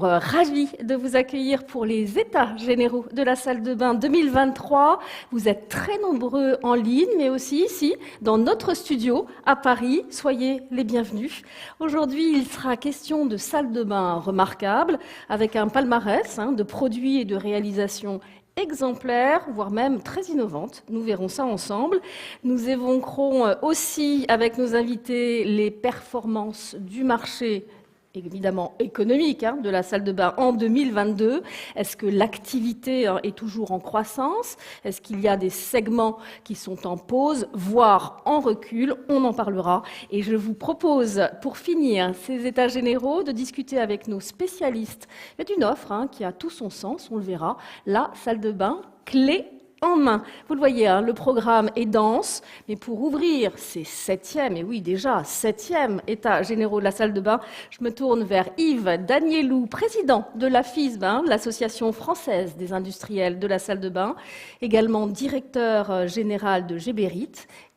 Bonjour, ravi de vous accueillir pour les États généraux de la salle de bain 2023. Vous êtes très nombreux en ligne, mais aussi ici, dans notre studio à Paris. Soyez les bienvenus. Aujourd'hui, il sera question de salle de bain remarquable, avec un palmarès de produits et de réalisations exemplaires, voire même très innovantes. Nous verrons ça ensemble. Nous évoquerons aussi avec nos invités les performances du marché évidemment économique de la salle de bain en 2022. Est-ce que l'activité est toujours en croissance? Est-ce qu'il y a des segments qui sont en pause, voire en recul? On en parlera. Et je vous propose, pour finir ces états généraux, de discuter avec nos spécialistes d'une offre qui a tout son sens, on le verra, la salle de bain clé en main. Vous le voyez, le programme est dense, mais pour ouvrir ces 7e, et oui déjà 7e états généraux de la salle de bain, je me tourne vers Yves Danielou, président de la FISB, l'Association française des industriels de la salle de bain, également directeur général de Geberit,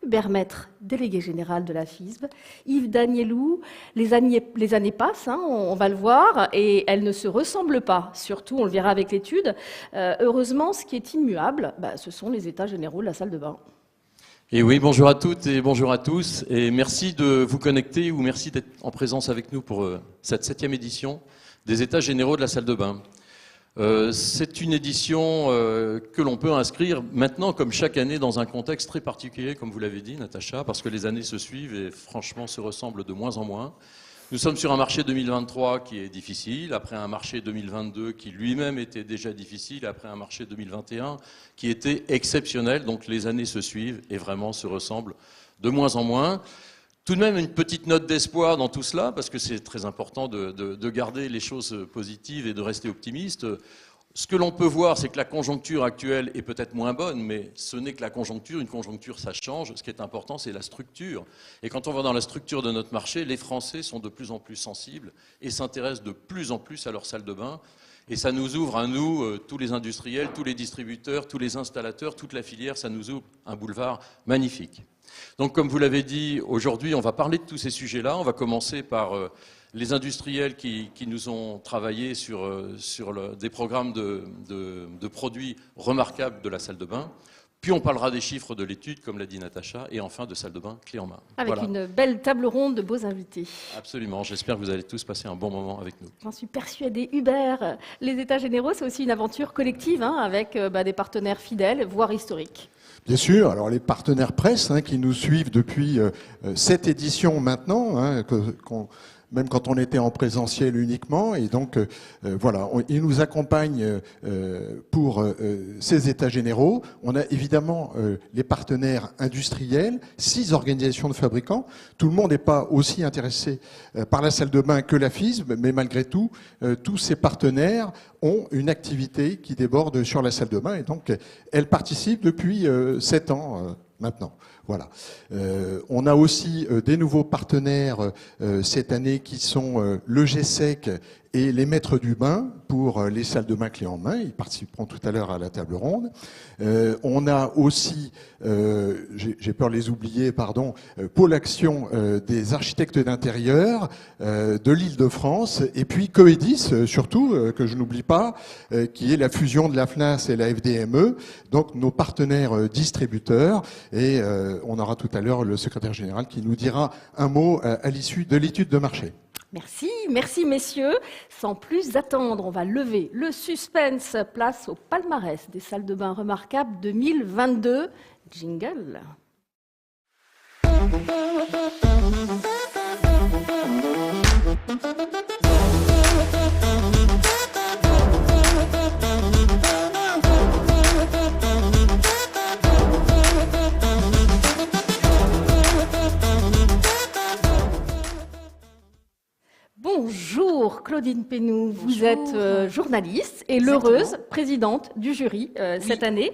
Hubert Maître, délégué général de la FISB. Yves Danielou, les années passent, on va le voir, et elles ne se ressemblent pas. Surtout, on le verra avec l'étude. Heureusement, ce qui est immuable, ce sont les états généraux de la salle de bain. Et oui, bonjour à toutes et bonjour à tous. Et merci de vous connecter ou merci d'être en présence avec nous pour cette 7e édition des états généraux de la salle de bain. C'est une édition que l'on peut inscrire maintenant, comme chaque année, dans un contexte très particulier, comme vous l'avez dit, Natacha, parce que les années se suivent et franchement se ressemblent de moins en moins. Nous sommes sur un marché 2023 qui est difficile, après un marché 2022 qui lui-même était déjà difficile, après un marché 2021 qui était exceptionnel. Donc les années se suivent et vraiment se ressemblent de moins en moins. Tout de même, une petite note d'espoir dans tout cela, parce que c'est très important de garder les choses positives et de rester optimiste. Ce que l'on peut voir, c'est que la conjoncture actuelle est peut-être moins bonne, mais ce n'est que la conjoncture. Une conjoncture, ça change. Ce qui est important, c'est la structure. Et quand on va dans la structure de notre marché, les Français sont de plus en plus sensibles et s'intéressent de plus en plus à leur salle de bain. Et ça nous ouvre à nous, tous les industriels, tous les distributeurs, tous les installateurs, toute la filière, ça nous ouvre un boulevard magnifique. Donc, comme vous l'avez dit, aujourd'hui, on va parler de tous ces sujets-là. On va commencer par les industriels qui nous ont travaillé sur des programmes de produits remarquables de la salle de bain. Puis on parlera des chiffres de l'étude, comme l'a dit Natacha, et enfin de salle de bain clé en main. Avec une belle table ronde de beaux invités. Absolument, j'espère que vous allez tous passer un bon moment avec nous. J'en suis persuadée. Hubert, les états généraux, c'est aussi une aventure collective avec des partenaires fidèles, voire historiques. Bien sûr, alors les partenaires presse qui nous suivent depuis cette édition maintenant, même quand on était en présentiel uniquement, et donc voilà, ils nous accompagnent pour ces états généraux. On a évidemment les partenaires industriels, 6 organisations de fabricants. Tout le monde n'est pas aussi intéressé par la salle de bain que la FISB, mais malgré tout, tous ces partenaires ont une activité qui déborde sur la salle de bain, et donc elle participe depuis 7 ans maintenant. Voilà. On a aussi des nouveaux partenaires cette année qui sont le GSEC et les maîtres du bain pour les salles de bain clés en main. Ils participeront tout à l'heure à la table ronde. On a aussi, j'ai peur de les oublier, pardon, Pôle Action des architectes d'intérieur de l'Île-de-France, et puis Coedis, surtout, que je n'oublie pas, qui est la fusion de la FNAS et la FDME, donc nos partenaires distributeurs. Et on aura tout à l'heure le secrétaire général qui nous dira un mot à l'issue de l'étude de marché. Merci messieurs. Sans plus attendre, on va lever le suspense, place au palmarès des salles de bain remarquables 2022. Jingle. Bonjour Claudine Pénou, vous êtes journaliste et l'heureuse présidente du jury cette année.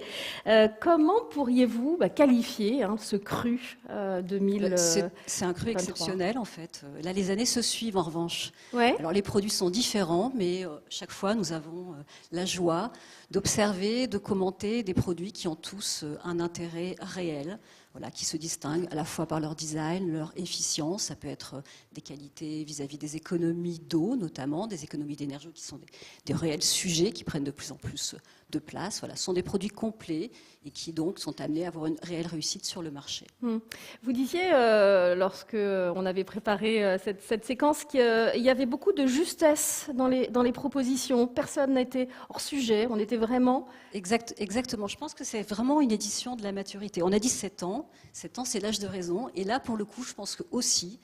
Comment pourriez-vous qualifier ce cru 2023 ? C'est un cru exceptionnel en fait. Là, les années se suivent en revanche. Ouais. Alors les produits sont différents, mais chaque fois nous avons la joie d'observer, de commenter des produits qui ont tous un intérêt réel, voilà, qui se distinguent à la fois par leur design, leur efficience. Ça peut être des qualités vis-à-vis des économies d'eau, notamment, des économies d'énergie qui sont des réels sujets qui prennent de plus en plus de place. Voilà, ce sont des produits complets et qui donc sont amenés à avoir une réelle réussite sur le marché. Vous disiez, lorsque on avait préparé cette séquence, qu'il y avait beaucoup de justesse dans les propositions. Personne n'était hors sujet, on était vraiment... Exactement, je pense que c'est vraiment une édition de la maturité. On a dit 7 ans, 7 ans c'est l'âge de raison, et là pour le coup je pense que aussi,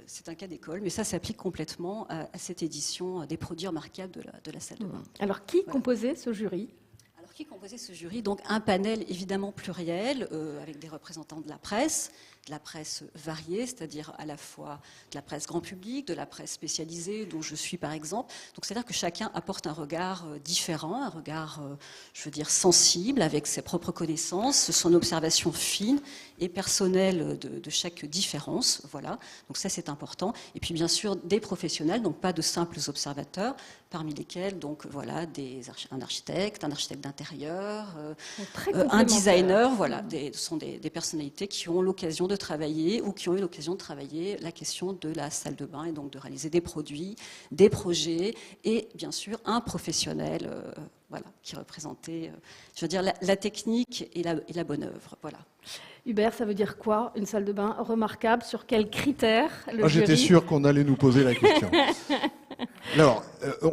c'est un cas d'école, mais ça s'applique complètement à cette édition des produits remarquables de la salle de bain. Alors qui composait ce jury ? Alors qui composait ce jury? Donc un panel évidemment pluriel, avec des représentants de la presse variée, c'est-à-dire à la fois de la presse grand public, de la presse spécialisée, dont je suis par exemple. Donc c'est-à-dire que chacun apporte un regard différent, un regard, je veux dire, sensible, avec ses propres connaissances, son observation fine et personnelle de chaque différence. Voilà, donc ça c'est important. Et puis bien sûr des professionnels, donc pas de simples observateurs, parmi lesquels donc voilà un architecte d'intérieur, un designer, voilà, ce sont des personnalités qui ont l'occasion de travailler ou qui ont eu l'occasion de travailler la question de la salle de bain et donc de réaliser des produits, des projets et bien sûr un professionnel voilà, qui représentait je veux dire, la technique et la bonne œuvre. Voilà. Hubert, ça veut dire quoi, une salle de bain remarquable? Sur quels critères le jury... J'étais sûr qu'on allait nous poser la question. Alors,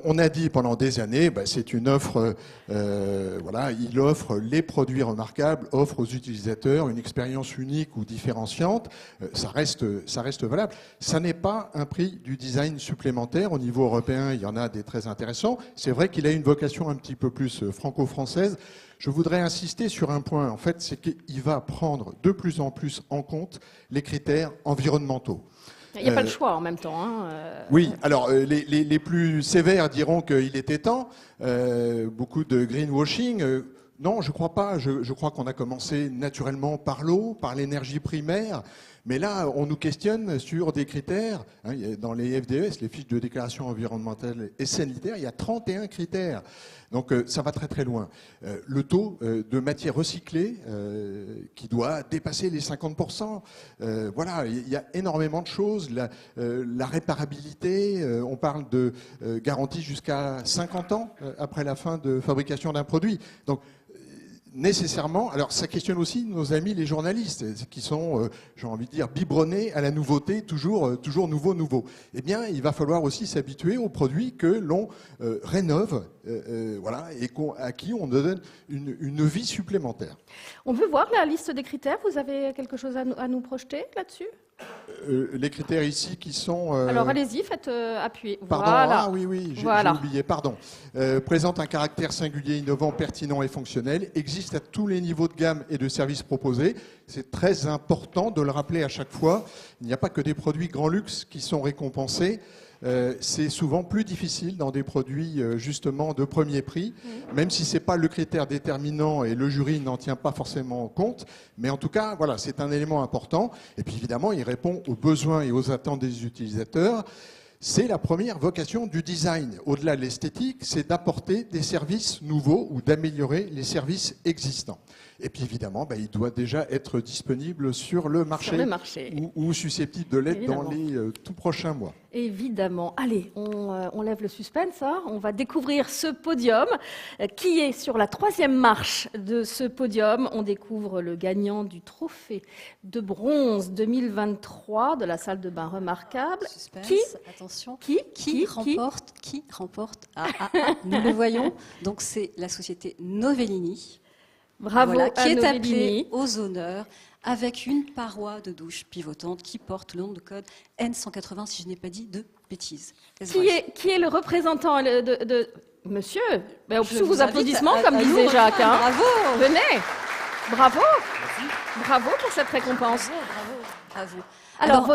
on a dit pendant des années, c'est une offre, voilà, il offre les produits remarquables, offre aux utilisateurs une expérience unique ou différenciante. Ça reste valable. Ça n'est pas un prix du design supplémentaire. Au niveau européen, il y en a des très intéressants. C'est vrai qu'il a une vocation un petit peu plus franco-française. Je voudrais insister sur un point, en fait, c'est qu'il va prendre de plus en plus en compte les critères environnementaux. Il n'y a pas le choix en même temps. Oui, alors les plus sévères diront qu'il était temps. Beaucoup de greenwashing. Non, je crois pas. Je crois qu'on a commencé naturellement par l'eau, par l'énergie primaire. Mais là, on nous questionne sur des critères. Dans les FDES, les fiches de déclaration environnementale et sanitaire, il y a 31 critères. Donc ça va très très loin. Le taux de matière recyclée qui doit dépasser les 50%. Voilà, il y a énormément de choses. La réparabilité, on parle de garantie jusqu'à 50 ans après la fin de fabrication d'un produit. Donc nécessairement, alors ça questionne aussi nos amis les journalistes qui sont, j'ai envie de dire, biberonnés à la nouveauté, toujours nouveau. Eh bien, il va falloir aussi s'habituer aux produits que l'on rénove, voilà, et à qui on donne une vie supplémentaire. On veut voir la liste des critères. Vous avez quelque chose à nous projeter là-dessus ? Les critères ici qui sont... Alors allez-y, faites appuyer. Pardon, voilà. Oui, j'ai voilà. oublié, pardon. Présente un caractère singulier, innovant, pertinent et fonctionnel, existe à tous les niveaux de gamme et de services proposés. C'est très important de le rappeler à chaque fois. Il n'y a pas que des produits grand luxe qui sont récompensés. C'est souvent plus difficile dans des produits justement de premier prix, même si c'est pas le critère déterminant et le jury n'en tient pas forcément compte. Mais en tout cas, voilà, c'est un élément important. Et puis évidemment, il répond aux besoins et aux attentes des utilisateurs. C'est la première vocation du design. Au-delà de l'esthétique, c'est d'apporter des services nouveaux ou d'améliorer les services existants. Et puis évidemment, il doit déjà être disponible sur le marché, ou susceptible de l'être dans les tout prochains mois. Évidemment. Allez, on lève le suspense. On va découvrir ce podium. Qui est sur la 3e marche de ce podium? On découvre le gagnant du trophée de bronze 2023 de la salle de bain remarquable. Suspense, attention. Qui remporte nous le voyons. Donc c'est la société Novellini. Bravo, voilà, qui est Novellini. appelée aux honneurs avec une paroi de douche pivotante qui porte le nom de code N180, si je n'ai pas dit de bêtises. Qui est le représentant de Monsieur, sous vos applaudissements, comme à disait Jacques. Bravo. Venez. Bravo. Bravo pour cette récompense. Bravo. Alors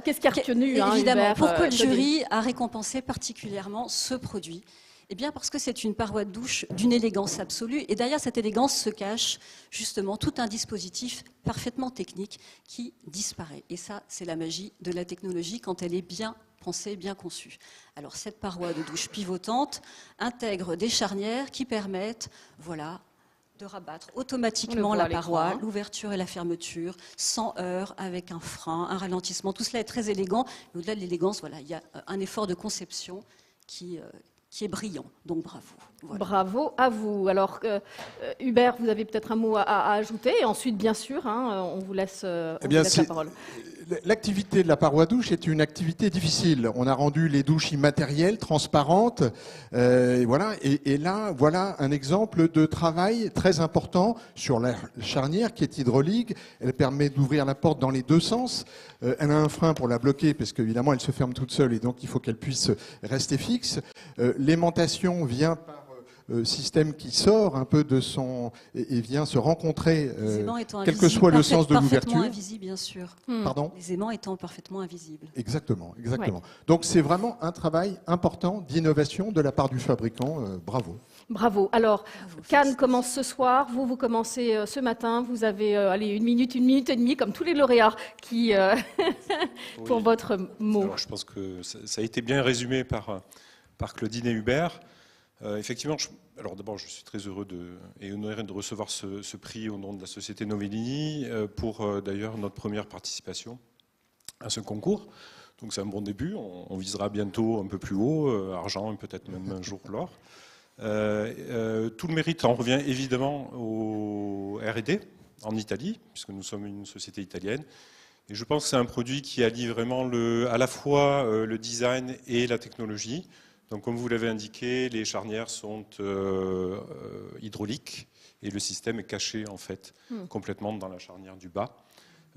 qu'est-ce qui a retenu évidemment, Hubert, pourquoi le jury a récompensé particulièrement ce produit? Eh bien parce que c'est une paroi de douche d'une élégance absolue et derrière cette élégance se cache justement tout un dispositif parfaitement technique qui disparaît. Et ça, c'est la magie de la technologie quand elle est bien pensée, bien conçue. Alors cette paroi de douche pivotante intègre des charnières qui permettent, voilà, de rabattre automatiquement la paroi, l'ouverture et la fermeture, sans heurts, avec un frein, un ralentissement. Tout cela est très élégant. Mais au-delà de l'élégance, voilà, il y a un effort de conception qui est brillant. Donc bravo. Voilà. Bravo à vous. Alors, Hubert, vous avez peut-être un mot à ajouter. Et ensuite, bien sûr, on vous laisse, la parole. L'activité de la paroi douche est une activité difficile. On a rendu les douches immatérielles, transparentes. Voilà. Et là, voilà un exemple de travail très important sur la charnière qui est hydraulique. Elle permet d'ouvrir la porte dans les deux sens. Elle a un frein pour la bloquer parce qu'évidemment, elle se ferme toute seule et donc il faut qu'elle puisse rester fixe. L'aimantation vient par système qui sort un peu de son et vient se rencontrer, quel que soit le sens de l'ouverture. Parfaitement invisible, bien sûr. Pardon ? Les aimants étant parfaitement invisibles. Exactement, exactement. Ouais. Donc c'est vraiment un travail important d'innovation de la part du fabricant. Bravo. Bravo. Alors, Bravo, Cannes commence ce soir, vous commencez ce matin, vous avez allez, une minute et demie, comme tous les lauréats, qui pour votre mot. Alors, je pense que ça a été bien résumé par Claudine et Hubert. Effectivement, alors d'abord, je suis très heureux et honoré de recevoir ce prix au nom de la Société Novellini pour d'ailleurs notre première participation à ce concours. Donc c'est un bon début, on visera bientôt un peu plus haut, argent et peut-être même un jour l'or. Tout le mérite en revient évidemment au R&D en Italie, puisque nous sommes une société italienne. Et je pense que c'est un produit qui allie vraiment à la fois le design et la technologie. Donc, comme vous l'avez indiqué, les charnières sont hydrauliques et le système est caché en fait complètement dans la charnière du bas,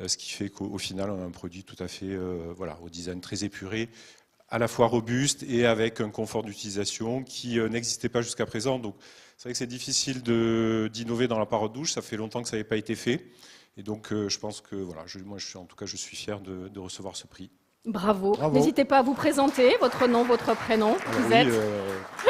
ce qui fait qu'au final, on a un produit tout à fait au design très épuré, à la fois robuste et avec un confort d'utilisation qui n'existait pas jusqu'à présent. Donc, c'est vrai que c'est difficile d'innover dans la paroi de douche. Ça fait longtemps que ça n'avait pas été fait, et donc je pense que voilà, je suis fier de recevoir ce prix. Bravo. Bravo. N'hésitez pas à vous présenter, votre nom, votre prénom. Vous êtes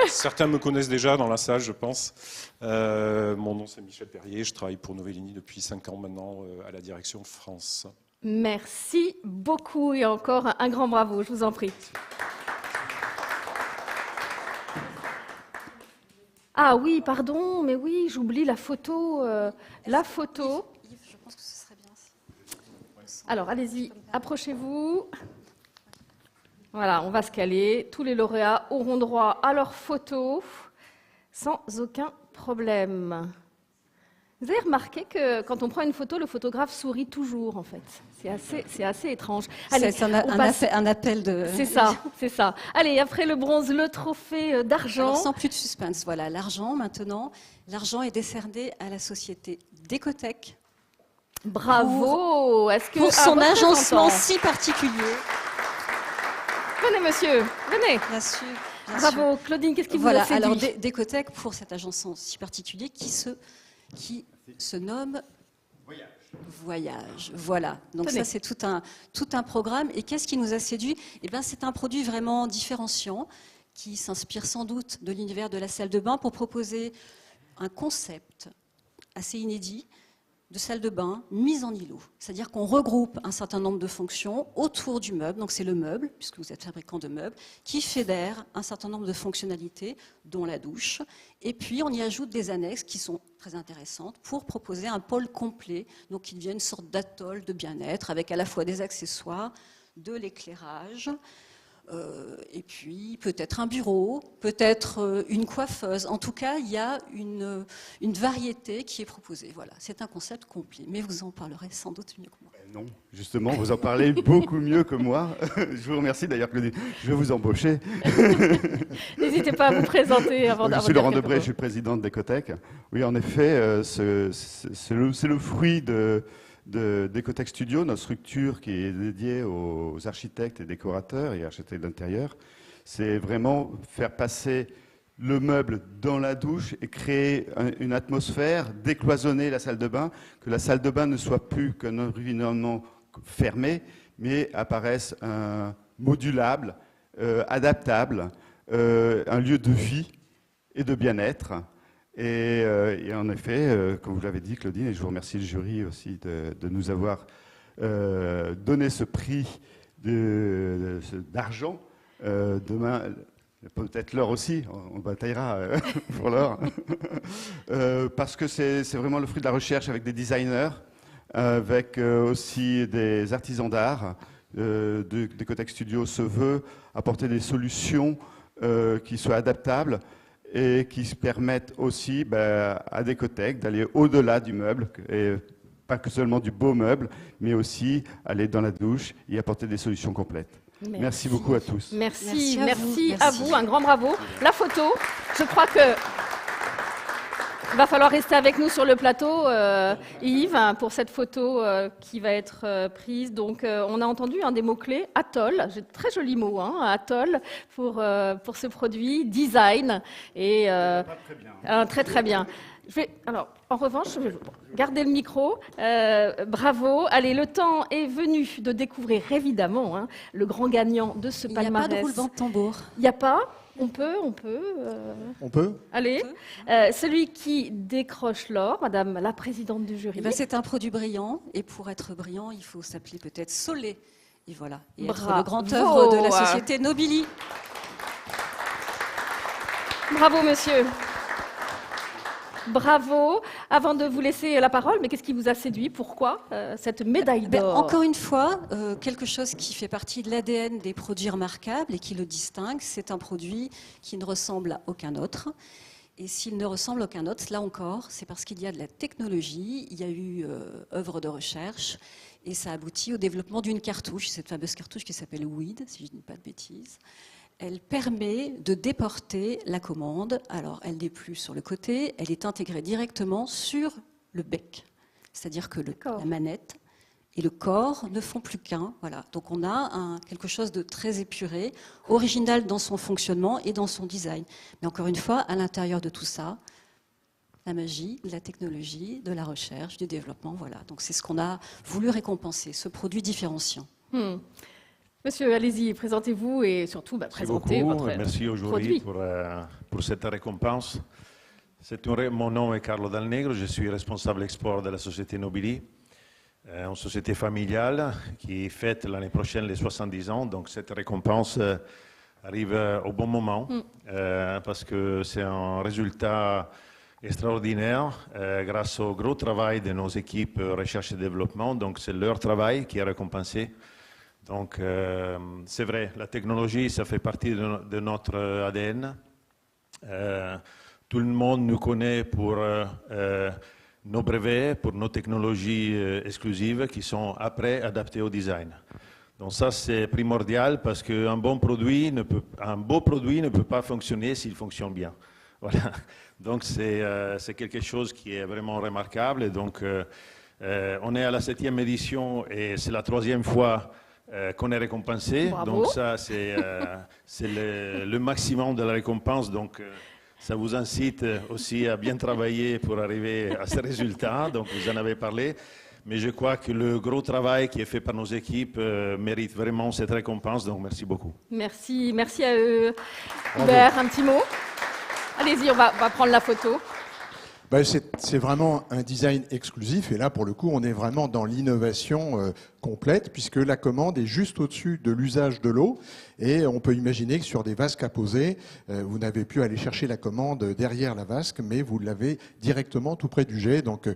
certains me connaissent déjà dans la salle, je pense. Mon nom, c'est Michel Perrier. Je travaille pour Novellini depuis 5 ans maintenant à la direction France. Merci beaucoup et encore un grand bravo, je vous en prie. Ah oui, pardon, mais oui, j'oublie la photo. La photo. Yves, je pense que ce serait bien. Alors, allez-y, approchez-vous. Voilà, on va se caler. Tous les lauréats auront droit à leur photo sans aucun problème. Vous avez remarqué que quand on prend une photo, le photographe sourit toujours, en fait. C'est assez étrange. Allez, C'est un appel de... C'est ça, c'est ça. Allez, après le bronze, le trophée d'argent. Alors, sans plus de suspense, voilà, l'argent maintenant. L'argent est décerné à la société Décotech Bravo. Est-ce que pour son votre agencement représentant. si particulier. Venez, monsieur, venez. Bien sûr. Bien Bravo. Claudine, qu'est-ce qui Voilà, vous a séduit? alors Décotech pour cet agencement si particulier qui se nomme Voyage. Voilà. Donc Tenez. ça, c'est tout un programme. Et qu'est-ce qui nous a séduit? Eh bien, c'est un produit vraiment différenciant qui s'inspire sans doute de l'univers de la salle de bain pour proposer un concept assez inédit de salle de bain mise en îlot. C'est-à-dire qu'on regroupe un certain nombre de fonctions autour du meuble. Donc c'est le meuble, puisque vous êtes fabricant de meubles, qui fédère un certain nombre de fonctionnalités, dont la douche. Et puis on y ajoute des annexes qui sont très intéressantes pour proposer un pôle complet, donc qui devient une sorte d'atoll de bien-être avec à la fois des accessoires, de l'éclairage, et puis peut-être un bureau, peut-être une coiffeuse. En tout cas, il y a une variété qui est proposée. Voilà, c'est un concept complet. Mais vous en parlerez sans doute mieux que moi. Non, justement, vous en parlez beaucoup mieux que moi. Je vous remercie d'ailleurs, Claudine. Je vais vous embaucher. N'hésitez pas à vous présenter avant Je d'avoir suis Laurent Debré, je suis président de Décotech. Oui, en effet, c'est le fruit de Décotech Studio, notre structure qui est dédiée aux architectes et décorateurs et architectes d'intérieur. C'est vraiment faire passer le meuble dans la douche et créer une atmosphère, décloisonner la salle de bain, que la salle de bain ne soit plus qu'un environnement fermé, mais apparaisse modulable, adaptable, un lieu de vie et de bien-être. Et en effet, comme vous l'avez dit, Claudine, et je vous remercie le jury aussi de nous avoir donné ce prix d'argent Demain, peut-être l'or aussi, on bataillera pour l'or. Parce que c'est vraiment le fruit de la recherche avec des designers, avec aussi des artisans d'art. Decotech Studio se veut apporter des solutions qui soient adaptables et qui permettent aussi à Decotech d'aller au-delà du meuble, et pas que seulement du beau meuble, mais aussi aller dans la douche et apporter des solutions complètes. Merci beaucoup à tous. Merci à vous, un grand bravo. La photo, je crois que il va falloir rester avec nous sur le plateau, Yves, pour cette photo qui va être prise. Donc, on a entendu un des mots-clés, Atoll, très joli mot, hein, Atoll, pour ce produit, design, et très bien. Alors, en revanche, je vais garder le micro. Bravo. Allez, le temps est venu de découvrir, évidemment, hein, le grand gagnant de ce palmarès. Il n'y a pas de roulement de tambour. Il n'y a pas. On peut. On peut. Allez. Celui qui décroche l'or, Madame la présidente du jury. C'est un produit brillant. Et pour être brillant, il faut s'appeler peut-être Solé. Et voilà. Et Bravo. être le grand œuvre de la société Nobili. Bravo, monsieur. Bravo. Avant de vous laisser la parole, mais qu'est-ce qui vous a séduit? Pourquoi cette médaille d'or? Encore une fois, quelque chose qui fait partie de l'ADN des produits remarquables et qui le distingue, c'est un produit qui ne ressemble à aucun autre. Et s'il ne ressemble à aucun autre, là encore, c'est parce qu'il y a de la technologie, il y a eu œuvre de recherche, et ça aboutit au développement d'une cartouche, cette fameuse cartouche qui s'appelle WEED, si je ne dis pas de bêtises. Elle permet de déporter la commande. Alors, elle n'est plus sur le côté, elle est intégrée directement sur le bec. C'est-à-dire que la manette et le corps ne font plus qu'un. Voilà. Donc, on a quelque chose de très épuré, original dans son fonctionnement et dans son design. Mais encore une fois, à l'intérieur de tout ça, la magie, de la technologie, de la recherche, du développement. Voilà. Donc, c'est ce qu'on a voulu récompenser, ce produit différenciant. Monsieur, allez-y, présentez-vous et surtout présentez votre produit. Merci au jury pour cette récompense. Mon nom est Carlo Dal Negro, je suis responsable export de la société Nobili, une société familiale qui fête l'année prochaine les 70 ans. Donc cette récompense arrive au bon moment parce que c'est un résultat extraordinaire grâce au gros travail de nos équipes recherche et développement. Donc c'est leur travail qui est récompensé. Donc, c'est vrai, la technologie, ça fait partie de notre ADN. Tout le monde nous connaît pour nos brevets, pour nos technologies exclusives qui sont après adaptées au design. Donc ça, c'est primordial parce qu'un beau produit ne peut pas fonctionner s'il fonctionne bien. Voilà. Donc, c'est quelque chose qui est vraiment remarquable. Et donc, on est à la 7e édition et c'est la 3e fois qu'on est récompensé. Bravo. Donc ça, c'est le maximum de la récompense. Donc ça vous incite aussi à bien travailler pour arriver à ce résultat. Donc vous en avez parlé. Mais je crois que le gros travail qui est fait par nos équipes mérite vraiment cette récompense. Donc merci beaucoup. Merci à eux. Hubert, un petit mot? Allez-y, on va prendre la photo. C'est vraiment un design exclusif et là pour le coup on est vraiment dans l'innovation complète puisque la commande est juste au-dessus de l'usage de l'eau et on peut imaginer que sur des vasques à poser, vous n'avez pu aller chercher la commande derrière la vasque mais vous l'avez directement tout près du jet. Donc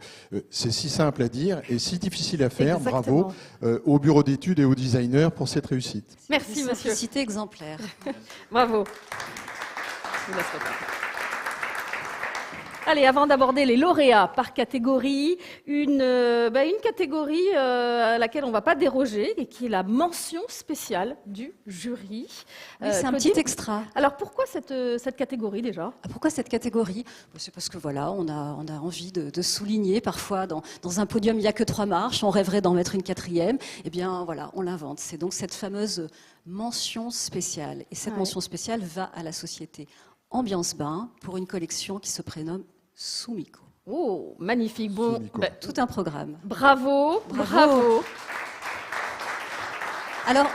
c'est si simple à dire et si difficile à faire. Exactement. Bravo au bureau d'études et aux designers pour cette réussite. Merci monsieur. Simplicité exemplaire. Bravo. Je vous laisse repartir. Allez, avant d'aborder les lauréats par catégorie, une catégorie à laquelle on ne va pas déroger et qui est la mention spéciale du jury. Oui, c'est un petit extra. Alors pourquoi cette catégorie déjà? Pourquoi cette catégorie? C'est parce que voilà, on a envie de souligner parfois dans un podium il n'y a que 3 marches, on rêverait d'en mettre une 4e. Eh bien voilà, on l'invente. C'est donc cette fameuse mention spéciale. Et cette mention spéciale va à la société Ambiance Bain pour une collection qui se prénomme Sumiko. Oh, magnifique. Bon, tout un programme. Bravo. Alors,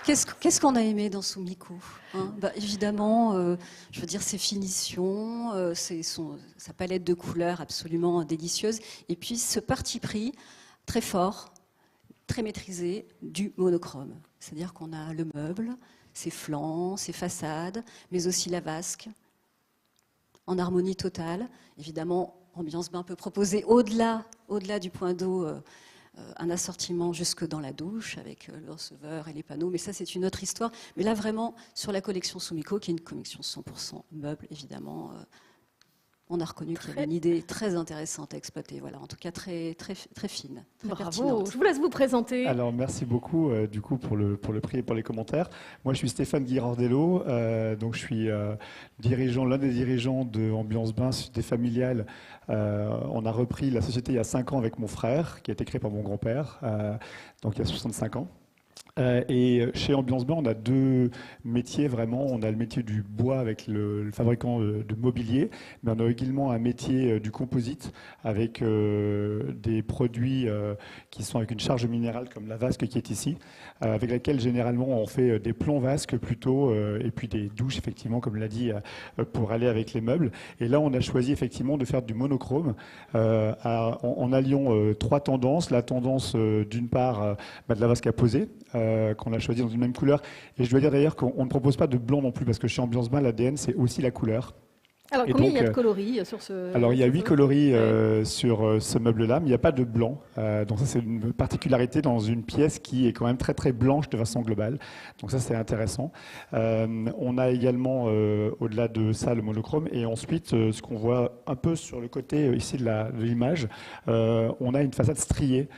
qu'est-ce qu'on a aimé dans Sumiko, hein? Évidemment, je veux dire, ses finitions, sa palette de couleurs absolument délicieuse, et puis ce parti pris très fort, très maîtrisé du monochrome. C'est-à-dire qu'on a le meuble, ses flancs, ses façades, mais aussi la vasque, en harmonie totale. Évidemment, Ambiance Bain peut proposer au-delà du point d'eau un assortiment jusque dans la douche avec le receveur et les panneaux, mais ça c'est une autre histoire. Mais là vraiment sur la collection Sumiko, qui est une collection 100% meubles évidemment, on a reconnu qu'il y avait une idée très intéressante à exploiter. Voilà, en tout cas très fine, très Bravo. pertinente. Je vous laisse vous présenter. Alors merci beaucoup du coup pour le prix et pour les commentaires. Moi je suis Stéphane Ghirardello, donc je suis l'un des dirigeants de Ambiance Bain, société familiale. On a repris la société il y a 5 ans avec mon frère, qui a été créé par mon grand-père, donc il y a 65 ans. Et chez Ambiance Bain, on a 2 métiers vraiment. On a le métier du bois avec le fabricant de mobilier, mais on a également un métier du composite avec des produits qui sont avec une charge minérale comme la vasque qui est ici, avec laquelle généralement on fait des plombs vasques plutôt, et puis des douches effectivement, comme l'a dit, pour aller avec les meubles. Et là, on a choisi effectivement de faire du monochrome en alliant 3 tendances. La tendance d'une part de la vasque à poser, qu'on a choisi dans une même couleur. Et je dois dire d'ailleurs qu'on ne propose pas de blanc non plus, parce que chez Ambiance Bain, l'ADN, c'est aussi la couleur. Alors, combien il y a de coloris sur ce... Alors, il y a 8 coloris sur ce meuble-là, mais il n'y a pas de blanc. Donc ça, c'est une particularité dans une pièce qui est quand même très, très blanche de façon globale. Donc ça, c'est intéressant. On a également, au-delà de ça, le monochrome. Et ensuite, ce qu'on voit un peu sur le côté ici de l'image, on a une façade striée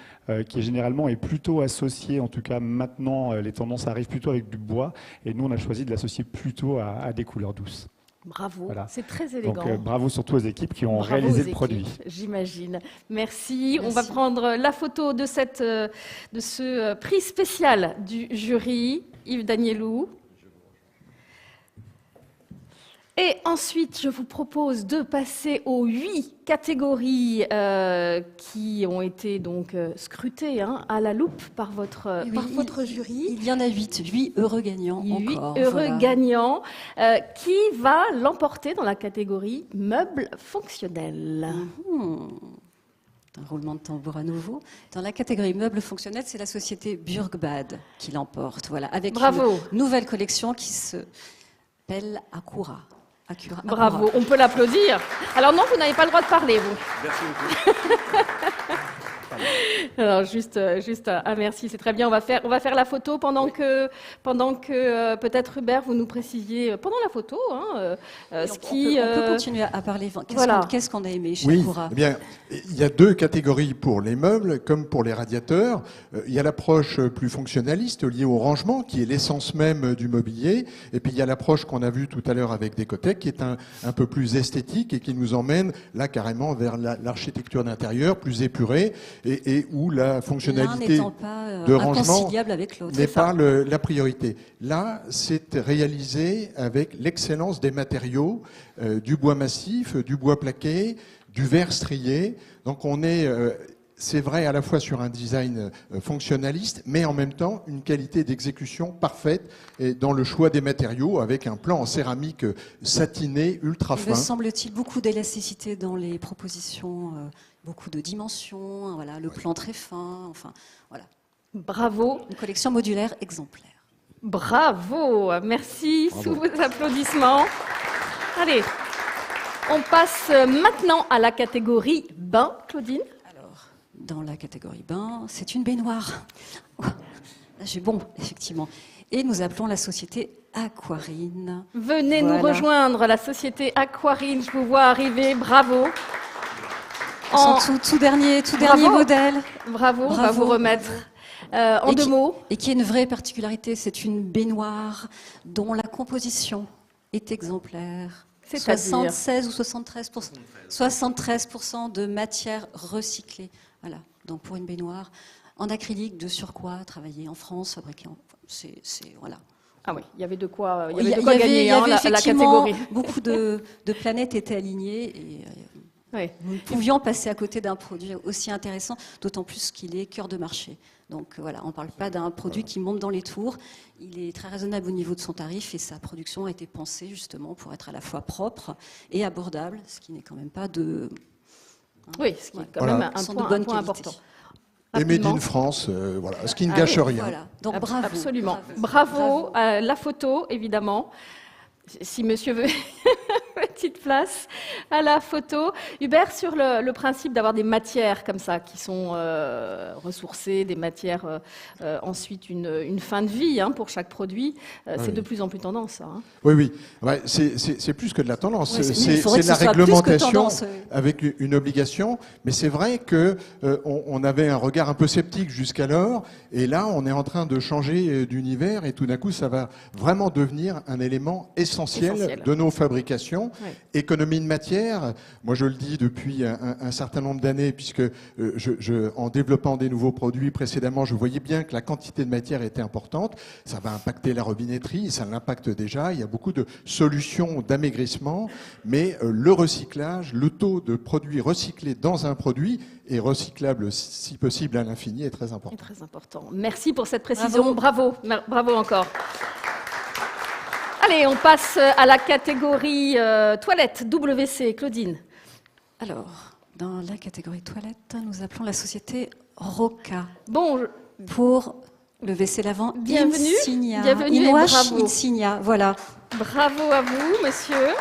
qui généralement est plutôt associée, en tout cas maintenant, les tendances arrivent plutôt avec du bois. Et nous, on a choisi de l'associer plutôt à des couleurs douces. Bravo, voilà. C'est très élégant. Donc bravo surtout aux équipes qui ont réalisé le produit. J'imagine. Merci. On va prendre la photo de ce prix spécial du jury. Yves Danielou. Et ensuite, je vous propose de passer aux 8 catégories qui ont été donc scrutées à la loupe par votre jury. Il y en a 8 heureux gagnants 8 encore. Heureux gagnants qui va l'emporter dans la catégorie meubles fonctionnels. Un roulement de tambour à nouveau. Dans la catégorie meubles fonctionnels, c'est la société Burgbad qui l'emporte. Voilà, avec une nouvelle collection qui s'appelle Acura. Bravo, on peut l'applaudir. Alors non, vous n'avez pas le droit de parler, vous. Merci beaucoup. Alors juste merci, c'est très bien. On va faire la photo pendant que peut-être Hubert, vous nous précisiez pendant la photo on peut continuer à parler. Qu'est-ce qu'on a aimé chez Acura? Eh bien, il y a 2 catégories pour les meubles comme pour les radiateurs. Il y a l'approche plus fonctionnaliste liée au rangement, qui est l'essence même du mobilier, et puis il y a l'approche qu'on a vue tout à l'heure avec Décotec, qui est un peu plus esthétique et qui nous emmène là carrément vers l'architecture d'intérieur plus épurée et où la fonctionnalité de rangement n'est pas la priorité. Là, c'est réalisé avec l'excellence des matériaux, du bois massif, du bois plaqué, du verre strié. Donc on est, c'est vrai à la fois sur un design fonctionnaliste, mais en même temps une qualité d'exécution parfaite et dans le choix des matériaux, avec un plan en céramique satiné, ultra fin. Il me semble-t-il beaucoup d'élasticité dans les propositions, beaucoup de dimensions, voilà, le plan très fin, enfin voilà. Bravo. Une collection modulaire exemplaire. Bravo, merci. Sous vos applaudissements. Allez, on passe maintenant à la catégorie bain, Claudine. Alors, dans la catégorie bain, c'est une baignoire. Là, j'ai bon, effectivement. Et nous appelons la société Aquarine. Venez nous rejoindre, la société Aquarine. Je vous vois arriver, bravo. Tout dernier modèle. Bravo, on va vous remettre. En 2 mots. Et qui est une vraie particularité, c'est une baignoire dont la composition est exemplaire. 76 ou 73% de matière recyclée. Voilà. Donc pour une baignoire en acrylique de surcroît, travaillée en France, fabriquée en... voilà. Ah oui, il y avait de quoi, gagner la catégorie. Beaucoup de planètes étaient alignées et nous pouvions passer à côté d'un produit aussi intéressant, d'autant plus qu'il est cœur de marché. Donc voilà, on ne parle pas d'un produit qui monte dans les tours. Il est très raisonnable au niveau de son tarif et sa production a été pensée justement pour être à la fois propre et abordable, ce qui n'est quand même pas de... Oui, ce qui est quand même un point important. Et Made in rapidement. France, voilà, ce qui ne gâche rien. Voilà. Donc bravo. Absolument. Bravo. À la photo, évidemment. Si monsieur veut petite place à la photo. Hubert, sur le principe d'avoir des matières comme ça, qui sont ressourcées, des matières ensuite une fin de vie pour chaque produit, c'est de plus en plus tendance. Ça, hein. Oui, oui. Ouais, c'est plus que de la tendance. Oui, c'est de la réglementation avec une obligation. Mais c'est vrai que on avait un regard un peu sceptique jusqu'alors. Et là, on est en train de changer d'univers. Et tout d'un coup, ça va vraiment devenir un élément essentiel de nos fabrications. Oui. Économie de matière, moi je le dis depuis un certain nombre d'années, puisque en développant des nouveaux produits précédemment, je voyais bien que la quantité de matière était importante. Ça va impacter la robinetterie, ça l'impacte déjà. Il y a beaucoup de solutions d'amaigrissement, mais le recyclage, le taux de produits recyclés dans un produit et recyclable si possible à l'infini est très important. Très important. Merci pour cette précision. Bravo, bravo encore. Allez, on passe à la catégorie toilette, WC. Claudine. Alors, dans la catégorie toilette, nous appelons la société Roca Bon, pour le WC lavant bienvenue. Insignia. Bienvenue et Inwash bravo. Insignia, voilà. Bravo à vous, monsieur.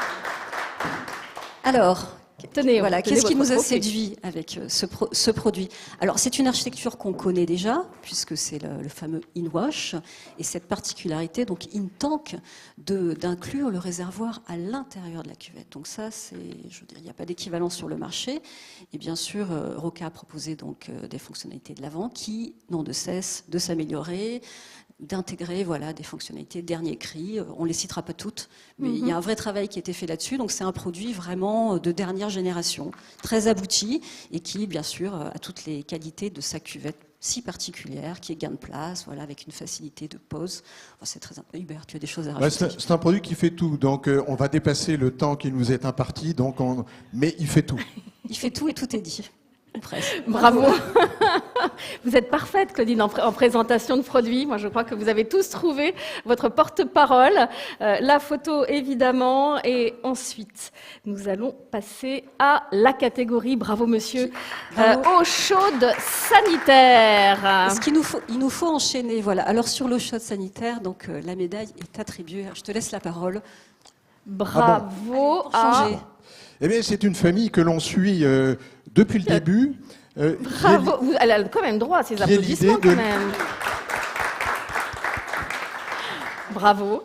Alors, Tenez, voilà, tenez qu'est-ce qui votre nous a trophée. séduit avec ce produit? Alors, c'est une architecture qu'on connaît déjà, puisque c'est le fameux InWash, et cette particularité, donc InTank, d'inclure le réservoir à l'intérieur de la cuvette. Donc ça, je veux dire, il n'y a pas d'équivalent sur le marché. Et bien sûr, Roca a proposé donc des fonctionnalités de l'avant qui n'ont de cesse de s'améliorer, d'intégrer des fonctionnalités dernier cri. On ne les citera pas toutes, mais il y a un vrai travail qui a été fait là-dessus. Donc c'est un produit vraiment de dernière génération, très abouti et qui, bien sûr, a toutes les qualités de sa cuvette si particulière, qui est gain de place, avec une facilité de pose. Enfin, c'est très important. Hubert, tu as des choses à rajouter? C'est un produit qui fait tout. Donc on va dépasser le temps qui nous est imparti, mais il fait tout. Il fait tout et tout est dit. Presque. Bravo. Vous êtes parfaite, Claudine, en présentation de produits. Moi, je crois que vous avez tous trouvé votre porte-parole. La photo, évidemment. Et ensuite, nous allons passer à la catégorie, bravo monsieur, eau chaude sanitaire. Il nous faut enchaîner. Voilà. Alors, sur l'eau chaude sanitaire, donc, la médaille est attribuée. Je te laisse la parole. Bravo Changer. Eh bien, c'est une famille que l'on suit depuis le début. Bravo. Elle a quand même droit à ces applaudissements, quand même. Bravo.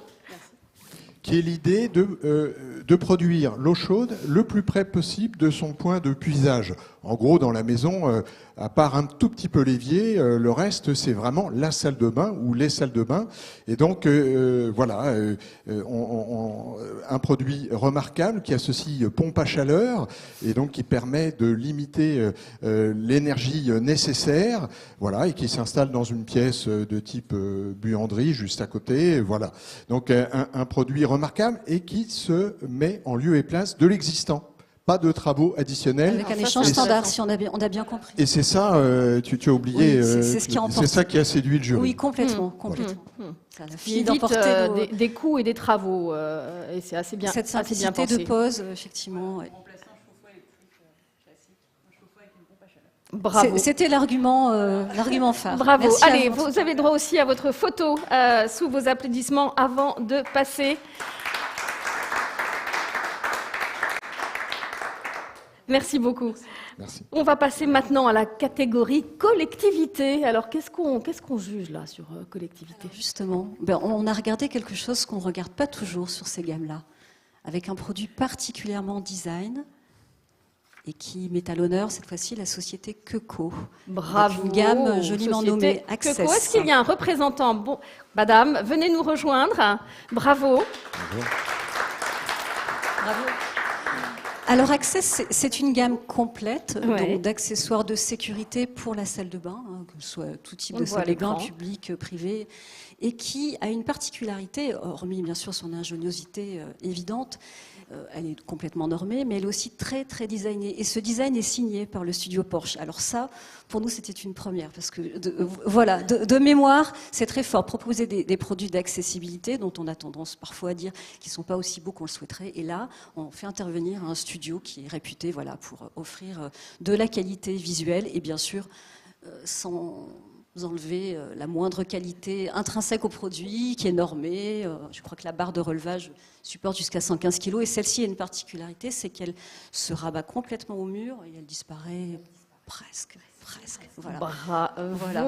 Qui est l'idée de produire l'eau chaude le plus près possible de son point de puisage. En gros, dans la maison, à part un tout petit peu l'évier, le reste, c'est vraiment la salle de bain ou les salles de bain. Et donc, voilà, un produit remarquable qui associe pompe à chaleur et donc qui permet de limiter l'énergie nécessaire, voilà, et qui s'installe dans une pièce de type buanderie juste à côté, voilà. Donc, un produit remarquable et qui se met en lieu et place de l'existant. Pas de travaux additionnels. Avec un échange standard, si on a bien compris. Et c'est ça, tu as oublié, oui, c'est ça qui a séduit le jury. Oui, complètement. Ça a fini Évite d'emporter des coûts et des travaux. Et c'est assez bien, cette simplicité assez bien de pose, effectivement. Ouais. Bravo. C'était l'argument phare. Bravo. Merci Allez, à vous. vous avez droit aussi à votre photo sous vos applaudissements avant de passer. Merci beaucoup. Merci. On va passer maintenant à la catégorie collectivité. Alors, qu'est-ce qu'on juge là sur collectivité? Justement, on a regardé quelque chose qu'on ne regarde pas toujours sur ces gammes-là, avec un produit particulièrement design et qui met à l'honneur cette fois-ci la société Keuco. Bravo. Avec une gamme joliment nommée Access. Keuco. Est-ce qu'il y a un représentant? Bon, madame, venez nous rejoindre. Bravo. Bravo. Alors Access, c'est une gamme complète d'accessoires de sécurité pour la salle de bain, que ce soit tout type de salle de bain, public, privé, et qui a une particularité, hormis bien sûr son ingéniosité évidente, elle est complètement normée, mais elle est aussi très très designée. Et ce design est signé par le studio Porsche. Alors ça, pour nous, c'était une première, parce que de mémoire, c'est très fort. Proposer des produits d'accessibilité dont on a tendance parfois à dire qu'ils ne sont pas aussi beaux qu'on le souhaiterait. Et là, on fait intervenir un studio qui est réputé pour offrir de la qualité visuelle et bien sûr sans enlever la moindre qualité intrinsèque au produit, qui est normée. Je crois que la barre de relevage supporte jusqu'à 115 kg, et celle-ci a une particularité, c'est qu'elle se rabat complètement au mur et elle disparaît presque. Voilà. Voilà.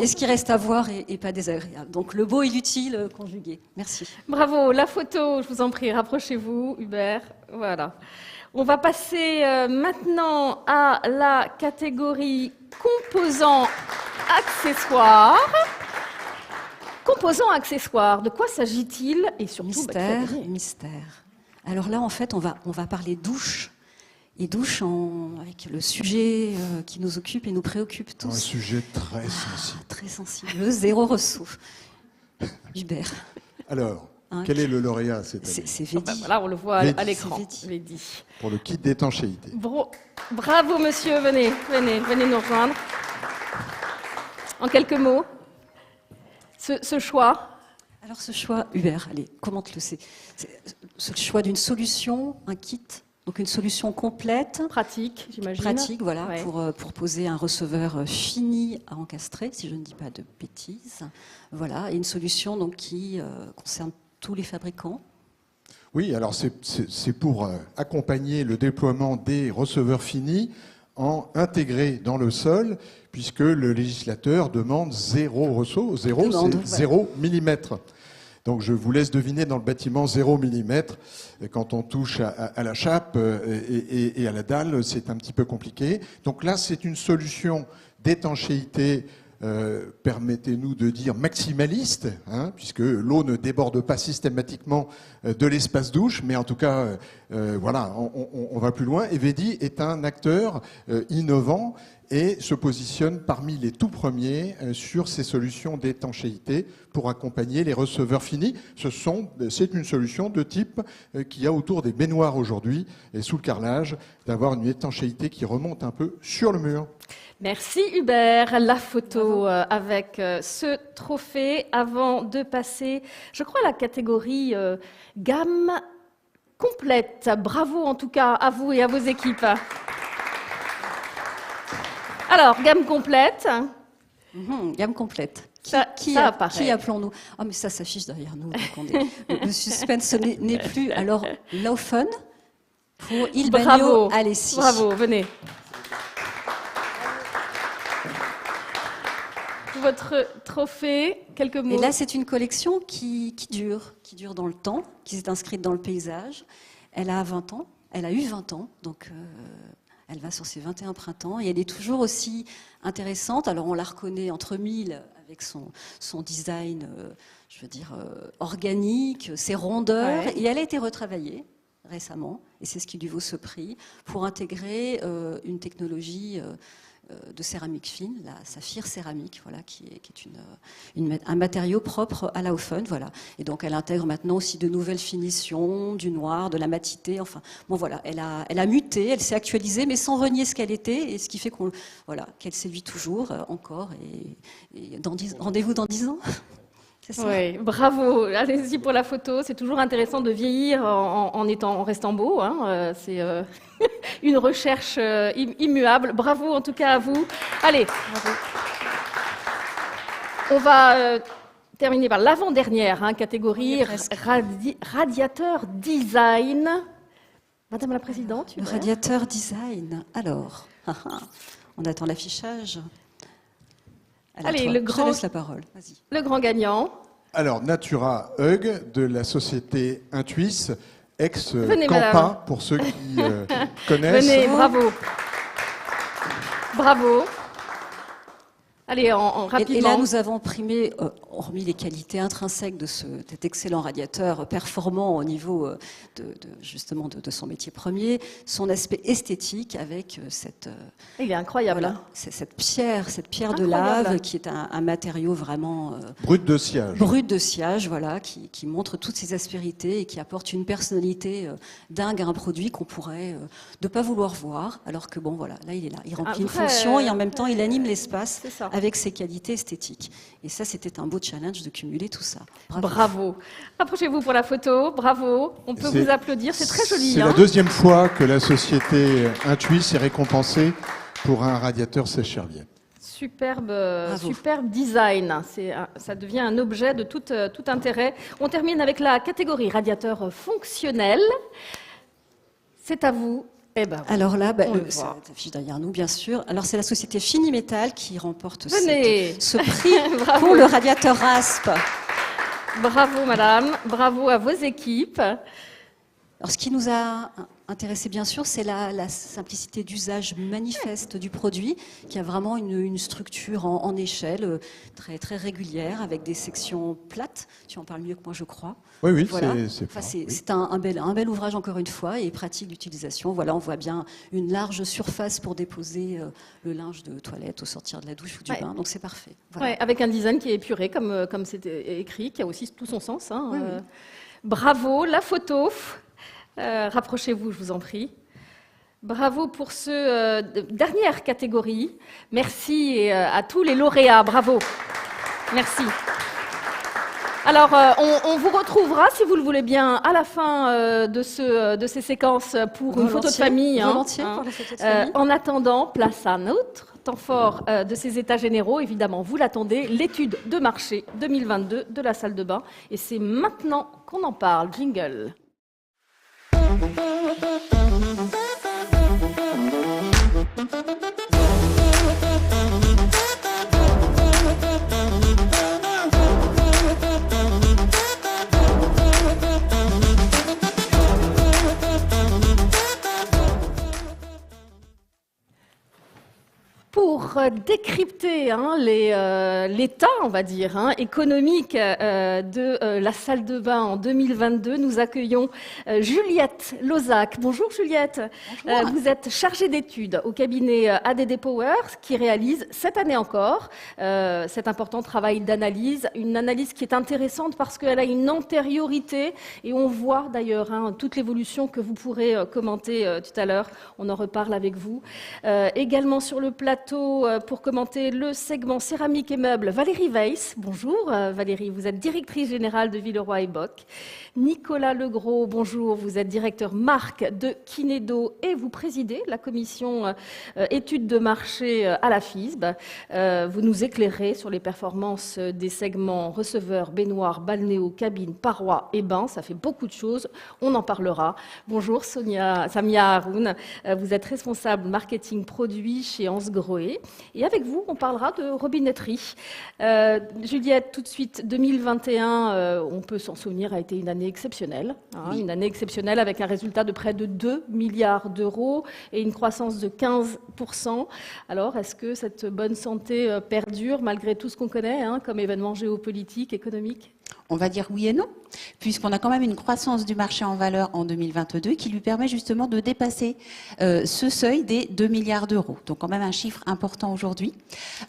Et ce qui reste à voir est pas désagréable. Donc le beau et l'utile conjugué. Merci. Bravo. La photo, je vous en prie, rapprochez-vous, Hubert. Voilà. On va passer maintenant à la catégorie composants accessoires. Composants accessoires, de quoi s'agit-il? Et surtout, Mystère. Alors là, en fait, on va parler douche. Et douche avec le sujet qui nous occupe et nous préoccupe tous. Un sujet très sensible. Très sensible. Le zéro ressaut. Hubert. Alors, quel est le lauréat cette année? C'est Vedi. Voilà, on le voit à l'écran. Vedi. Pour le kit d'étanchéité. Bravo, monsieur. Venez nous rejoindre. En quelques mots, ce choix. Alors ce choix, Hubert, allez, commente-le. C'est le choix d'une solution, un kit. Donc une solution complète, pratique, j'imagine. Pratique, voilà, ouais. pour poser un receveur fini à encastrer, si je ne dis pas de bêtises. Voilà, et une solution donc qui concerne tous les fabricants. Oui, alors c'est pour accompagner le déploiement des receveurs finis intégrés dans le sol, puisque le législateur demande 0 ressaut. 0, c'est 0 mm. Donc je vous laisse deviner dans le bâtiment 0 mm. Quand on touche à la chape et à la dalle, c'est un petit peu compliqué. Donc là, c'est une solution d'étanchéité, permettez-nous de dire maximaliste, puisque l'eau ne déborde pas systématiquement de l'espace douche, mais en tout cas, voilà, on va plus loin. Et Vedi est un acteur innovant et se positionne parmi les tout premiers sur ces solutions d'étanchéité pour accompagner les receveurs finis. C'est une solution de type qu'il y a autour des baignoires aujourd'hui et sous le carrelage, d'avoir une étanchéité qui remonte un peu sur le mur. Merci Hubert. La photo avec ce trophée avant de passer, je crois, à la catégorie gamme complète. Bravo en tout cas à vous et à vos équipes. Alors, gamme complète. Gamme complète. Qui appelons-nous? Ah, mais ça s'affiche derrière nous. Donc le suspense n'est plus. Alors, Laufen pour Il Bagno Alessi. Bravo, venez. Votre trophée, quelques mots. Et là, c'est une collection qui dure dans le temps, qui s'est inscrite dans le paysage. Elle a 20 ans, elle a eu 20 ans, donc elle va sur ses 21 printemps, et elle est toujours aussi intéressante. Alors, on la reconnaît entre mille avec son design, je veux dire, organique, ses rondeurs, et elle a été retravaillée récemment, et c'est ce qui lui vaut ce prix, pour intégrer une technologie de céramique fine, la saphir céramique, voilà, qui est un matériau propre à Laufen, voilà. Et donc elle intègre maintenant aussi de nouvelles finitions, du noir, de la matité. Enfin, bon voilà, elle a muté, elle s'est actualisée, mais sans renier ce qu'elle était, et ce qui fait qu'elle séduit toujours encore. Et rendez-vous dans 10 ans. Oui, bravo. Allez-y pour la photo. C'est toujours intéressant de vieillir en restant beau. C'est une recherche immuable. Bravo en tout cas à vous. Allez, bravo. On va terminer par l'avant-dernière catégorie radiateur design. Madame la Présidente. Le radiateur design. Alors, on attend l'affichage. Allez, je te laisse la parole. Vas-y. Le grand gagnant. Alors, Natura Hug de la société Intuis, ex-Campa, pour ceux qui connaissent. Venez, bravo. Bravo. Allez, rapidement. Et là, nous avons primé, hormis les qualités intrinsèques de cet excellent radiateur performant au niveau justement de son métier premier, son aspect esthétique avec cette. Il est incroyable. Voilà, cette pierre de lave qui est un matériau vraiment brut de sciage. Brut de sciage, voilà, qui montre toutes ses aspérités et qui apporte une personnalité dingue à un produit qu'on pourrait ne pas vouloir voir, alors que bon, voilà, là il est là, il remplit une fonction et en même temps il anime l'espace avec ses qualités esthétiques. Et ça, c'était un beau challenge de cumuler tout ça. Bravo. Approchez-vous pour la photo. Bravo. On peut vous applaudir. C'est très joli. C'est la deuxième fois que la société Intuis est récompensée pour un radiateur sèche-serviette. Superbe design. Ça devient un objet de tout intérêt. On termine avec la catégorie radiateur fonctionnel. C'est à vous. Eh ben, Alors là, on ça voit. affiche derrière nous, bien sûr. Alors c'est la société Finimetal qui remporte Venez. ce prix Bravo. pour le radiateur RASP. Bravo, madame. Bravo à vos équipes. Alors ce qui nous a intéressé, bien sûr, c'est la simplicité d'usage manifeste du produit, qui a vraiment une structure en échelle très, très régulière, avec des sections plates. Tu en parles mieux que moi, je crois. Oui, Voilà. c'est Enfin, fort, c'est oui. c'est un bel ouvrage, encore une fois, et pratique d'utilisation. Voilà, on voit bien une large surface pour déposer le linge de toilette au sortir de la douche ou du Ouais. bain, donc c'est parfait. Voilà. Ouais, avec un design qui est épuré, comme c'est écrit, qui a aussi tout son sens. Hein. Oui, Bravo, la photo. Rapprochez-vous, je vous en prie. Bravo pour ce dernière catégorie. Merci à tous les lauréats. Bravo. Merci. Alors, on vous retrouvera, si vous le voulez bien, à la fin de ces séquences pour une photo de famille. Volontiers pour la photo de famille. En attendant, place à un autre temps fort de ces états généraux. Évidemment, vous l'attendez, l'étude de marché 2022 de la salle de bain. Et c'est maintenant qu'on en parle. Jingle. Pour décrypter l'état, on va dire, économique de la salle de bain en 2022, nous accueillons Juliette Lozac. Bonjour Juliette. Bonjour. Vous êtes chargée d'études au cabinet ADD Power qui réalise cette année encore cet important travail d'analyse. Une analyse qui est intéressante parce qu'elle a une antériorité et on voit d'ailleurs toute l'évolution que vous pourrez commenter tout à l'heure. On en reparle avec vous. Également sur le plateau, pour commenter le segment céramique et meubles, Valérie Weiss. Bonjour Valérie, vous êtes directrice générale de Villeroy et Boch. Nicolas Legros, bonjour, vous êtes directeur marque de Kinedo et vous présidez la commission études de marché à la FISB. Vous nous éclairez sur les performances des segments receveurs, baignoires, balnéo, cabines, parois et bains. Ça fait beaucoup de choses, on en parlera. Bonjour Samia Haroun, vous êtes responsable marketing produit chez Hans Grohe. Et avec vous, on parlera de robinetterie. Juliette, tout de suite, 2021, on peut s'en souvenir, a été une année exceptionnelle. Oui. Une année exceptionnelle avec un résultat de près de 2 milliards d'euros et une croissance de 15%. Alors, est-ce que cette bonne santé perdure malgré tout ce qu'on connaît comme événements géopolitiques, économiques ? On va dire oui et non, puisqu'on a quand même une croissance du marché en valeur en 2022 qui lui permet justement de dépasser ce seuil des 2 milliards d'euros. Donc quand même un chiffre important aujourd'hui.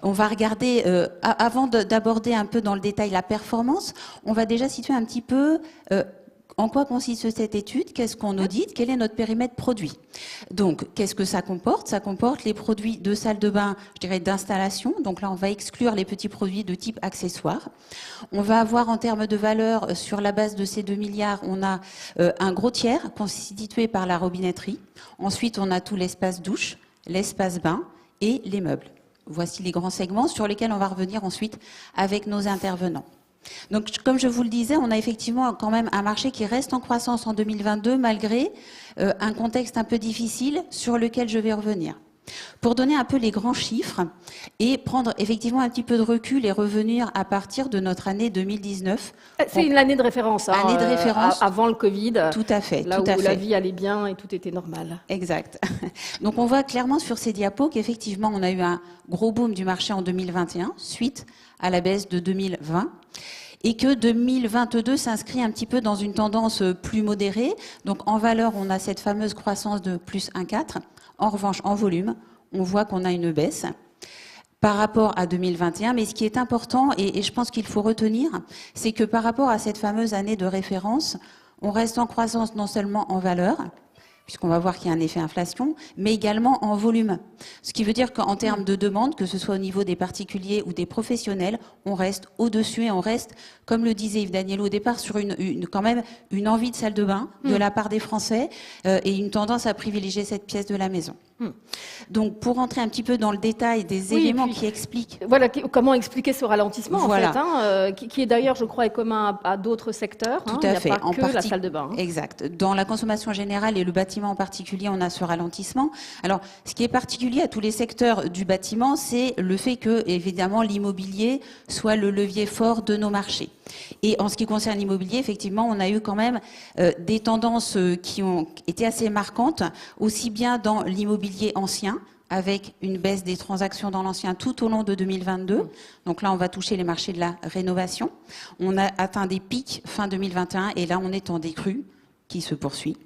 On va regarder, avant d'aborder un peu dans le détail la performance, on va déjà situer un petit peu en quoi consiste cette étude, qu'est-ce qu'on audite, quel est notre périmètre produit. Donc, qu'est-ce que ça comporte? Ça comporte les produits de salle de bain, je dirais d'installation. Donc là, on va exclure les petits produits de type accessoire. On va avoir en termes de valeur, sur la base de ces 2 milliards, on a un gros tiers constitué par la robinetterie. Ensuite, on a tout l'espace douche, l'espace bain et les meubles. Voici les grands segments sur lesquels on va revenir ensuite avec nos intervenants. Donc, comme je vous le disais, on a effectivement quand même un marché qui reste en croissance en 2022 malgré un contexte un peu difficile sur lequel je vais revenir. Pour donner un peu les grands chiffres et prendre effectivement un petit peu de recul et revenir à partir de notre année 2019. C'est une année de référence. Année de référence. Avant le Covid. Tout à fait. Là tout où à fait. la vie allait bien et tout était normal. Exact. Donc on voit clairement sur ces diapos qu'effectivement on a eu un gros boom du marché en 2021 suite à la baisse de 2020. Et que 2022 s'inscrit un petit peu dans une tendance plus modérée. Donc en valeur, on a cette fameuse croissance de plus 1,4. En revanche, en volume, on voit qu'on a une baisse par rapport à 2021. Mais ce qui est important, et je pense qu'il faut retenir, c'est que par rapport à cette fameuse année de référence, on reste en croissance non seulement en valeur, puisqu'on va voir qu'il y a un effet inflation, mais également en volume. Ce qui veut dire qu'en termes de demande, que ce soit au niveau des particuliers ou des professionnels, on reste au-dessus et on reste, comme le disait Yves Daniel au départ, sur quand même une envie de salle de bain de la part des Français et une tendance à privilégier cette pièce de la maison. Donc, pour rentrer un petit peu dans le détail des éléments qui expliquent... Voilà, comment expliquer ce ralentissement, voilà. en fait, hein, qui est d'ailleurs, je crois, est commun à d'autres secteurs. Tout à fait. Il n'y a pas que la salle de bain. Exact. Dans la consommation générale et le bâtiment en particulier, on a ce ralentissement. Alors, ce qui est particulier à tous les secteurs du bâtiment, c'est le fait que, évidemment, l'immobilier soit le levier fort de nos marchés. Et en ce qui concerne l'immobilier, effectivement, on a eu quand même des tendances qui ont été assez marquantes, aussi bien dans l'immobilier ancien, avec une baisse des transactions dans l'ancien tout au long de 2022. Donc là, on va toucher les marchés de la rénovation. On a atteint des pics fin 2021 et là, on est en décrue qui se poursuit.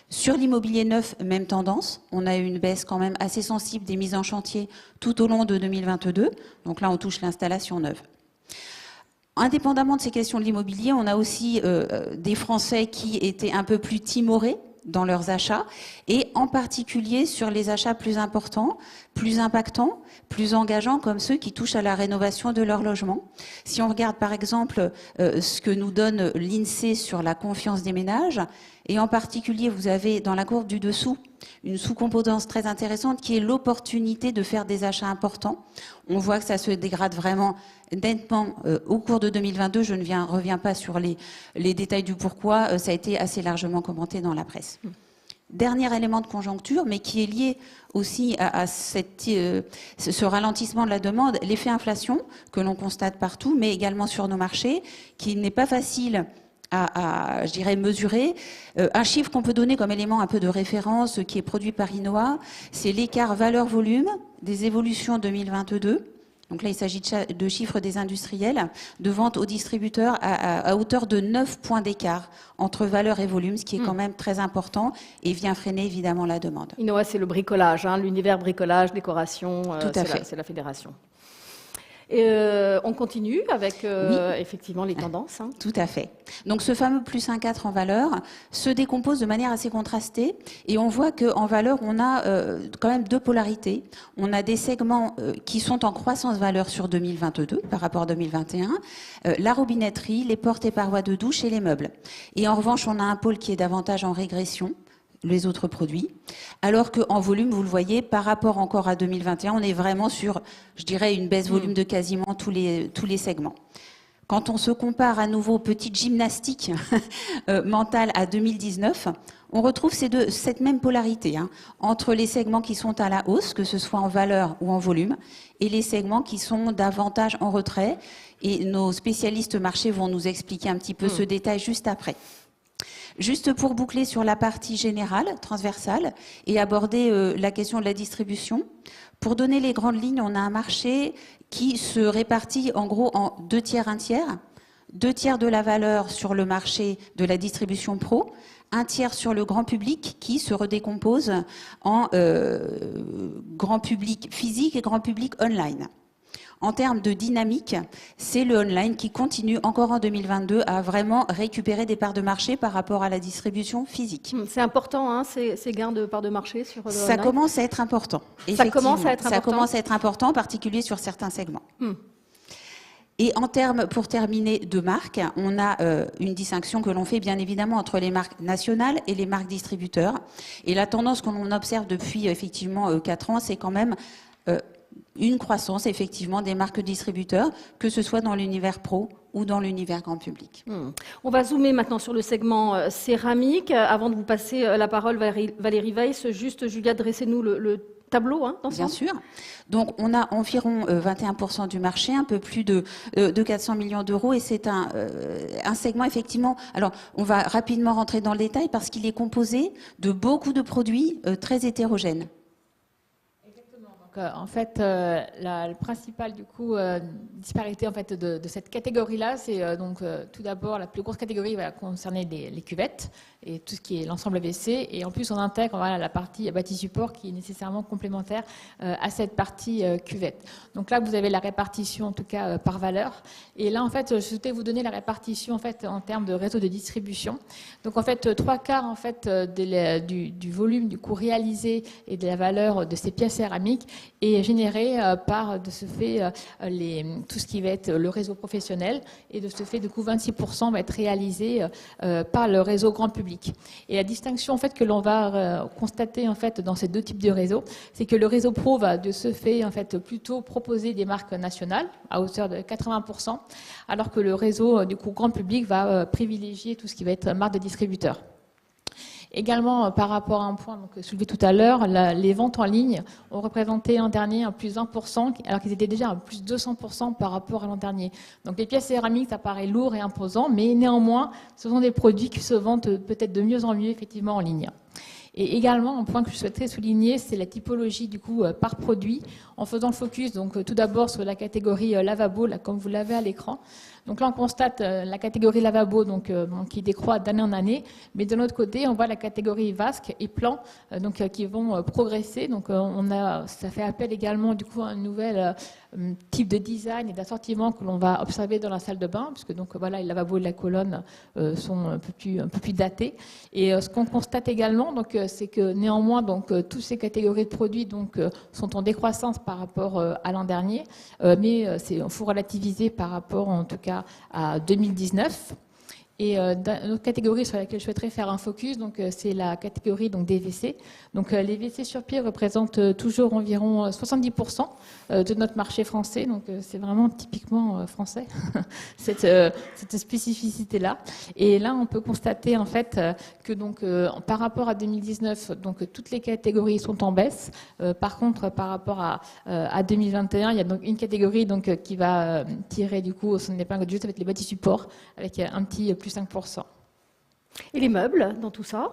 Sur l'immobilier neuf, même tendance. On a eu une baisse quand même assez sensible des mises en chantier tout au long de 2022. Donc là, on touche l'installation neuve. Indépendamment de ces questions de l'immobilier, on a aussi des Français qui étaient un peu plus timorés dans leurs achats, et en particulier sur les achats plus importants, plus impactants, plus engageants, comme ceux qui touchent à la rénovation de leur logement. Si on regarde par exemple ce que nous donne l'INSEE sur la confiance des ménages, et en particulier vous avez dans la courbe du dessous une sous-composante très intéressante qui est l'opportunité de faire des achats importants. On voit que ça se dégrade vraiment nettement au cours de 2022. Je ne reviens pas sur les détails du pourquoi. Ça a été assez largement commenté dans la presse. Dernier élément de conjoncture, mais qui est lié aussi à ce ralentissement de la demande, l'effet inflation que l'on constate partout, mais également sur nos marchés, qui n'est pas facile à je dirais, mesurer. Un chiffre qu'on peut donner comme élément un peu de référence, qui est produit par INOA, c'est l'écart valeur-volume des évolutions 2022. Donc là, il s'agit de chiffres des industriels, de vente aux distributeurs à hauteur de 9 points d'écart entre valeur et volume, ce qui est quand même très important et vient freiner évidemment la demande. INOA, c'est le bricolage, hein, l'univers bricolage, décoration, Tout à fait. C'est la fédération. Et on continue avec effectivement les tendances. Hein. Tout à fait. Donc ce fameux plus 1,4 en valeur se décompose de manière assez contrastée et on voit qu'en valeur, on a quand même deux polarités. On a des segments qui sont en croissance valeur sur 2022 par rapport à 2021, la robinetterie, les portes et parois de douche et les meubles. Et en revanche, on a un pôle qui est davantage en régression, les autres produits, alors qu'en volume, vous le voyez, par rapport encore à 2021, on est vraiment sur, je dirais, une baisse volume de quasiment tous les segments. Quand on se compare à nouveau, petite gymnastique mentale à 2019, on retrouve cette même polarité entre les segments qui sont à la hausse, que ce soit en valeur ou en volume, et les segments qui sont davantage en retrait. Et nos spécialistes marchés vont nous expliquer un petit peu ce détail juste après. Juste pour boucler sur la partie générale, transversale, et aborder la question de la distribution. Pour donner les grandes lignes, on a un marché qui se répartit en gros en 2 tiers, 1 tiers. 2 tiers de la valeur sur le marché de la distribution pro, 1 tiers sur le grand public qui se redécompose en grand public physique et grand public online. En termes de dynamique, c'est le online qui continue encore en 2022 à vraiment récupérer des parts de marché par rapport à la distribution physique. C'est important, hein, ces gains de parts de marché sur le Ça online. commence à être important. Ça commence à être important. Ça commence à être important, en particulier sur certains segments. Et en termes, pour terminer, de marques, on a une distinction que l'on fait bien évidemment entre les marques nationales et les marques distributeurs. Et la tendance qu'on observe depuis effectivement 4 ans, c'est quand même une croissance effectivement des marques distributeurs, que ce soit dans l'univers pro ou dans l'univers grand public. On va zoomer maintenant sur le segment céramique. Avant de vous passer la parole, Valérie Weiss, juste Julia, dressez-nous le tableau d'ensemble. Bien sûr. Donc on a environ 21% du marché, un peu plus de 400 millions d'euros, et c'est un segment effectivement. Alors on va rapidement rentrer dans le détail parce qu'il est composé de beaucoup de produits très hétérogènes. En fait, la principale disparité en fait de cette catégorie-là, c'est tout d'abord la plus grosse catégorie va concerner les cuvettes et tout ce qui est l'ensemble AVC, et en plus on intègre la partie bâti support qui est nécessairement complémentaire à cette partie cuvette. Donc là vous avez la répartition en tout cas par valeur, et là en fait je souhaitais vous donner la répartition en fait en termes de réseau de distribution. Donc en fait 3/4 en fait du volume du coût réalisé et de la valeur de ces pièces céramiques est généré par, de ce fait, tout ce qui va être le réseau professionnel, et de ce fait, du coup, 26% va être réalisé par le réseau grand public. Et la distinction en fait que l'on va constater en fait dans ces deux types de réseaux, c'est que le réseau pro va de ce fait en fait plutôt proposer des marques nationales à hauteur de 80%, alors que le réseau du coup grand public va privilégier tout ce qui va être marque de distributeur. Également, par rapport à un point donc, soulevé tout à l'heure, les ventes en ligne ont représenté l'an dernier un plus 20%, alors qu'ils étaient déjà à plus 200% par rapport à l'an dernier. Donc les pièces céramiques, ça paraît lourd et imposant, mais néanmoins, ce sont des produits qui se vendent peut-être de mieux en mieux effectivement en ligne. Et également, un point que je souhaiterais souligner, c'est la typologie du coup par produit, en faisant le focus donc tout d'abord sur la catégorie lavabo, là, comme vous l'avez à l'écran. Donc là, on constate la catégorie lavabo donc, qui décroît d'année en année, mais de l'autre côté, on voit la catégorie vasque et plan donc, qui vont progresser. Donc ça fait appel également du coup à un nouvel type de design et d'assortiment que l'on va observer dans la salle de bain, puisque donc voilà, les lavabos et la colonne sont un peu plus datés. Et ce qu'on constate également, donc c'est que néanmoins donc toutes ces catégories de produits donc sont en décroissance par rapport à l'an dernier, mais il faut relativiser par rapport en tout cas à 2019. Et une autre catégorie sur laquelle je souhaiterais faire un focus, donc c'est la catégorie donc des WC. Donc les WC sur pied représentent toujours environ 70% de notre marché français. Donc c'est vraiment typiquement français cette spécificité-là. Et là, on peut constater en fait que donc par rapport à 2019, donc toutes les catégories sont en baisse. Par contre, par rapport à 2021, il y a donc une catégorie donc qui va tirer du coup son épingle juste avec les bâtis supports, avec un petit plus 5%. Et les meubles dans tout ça?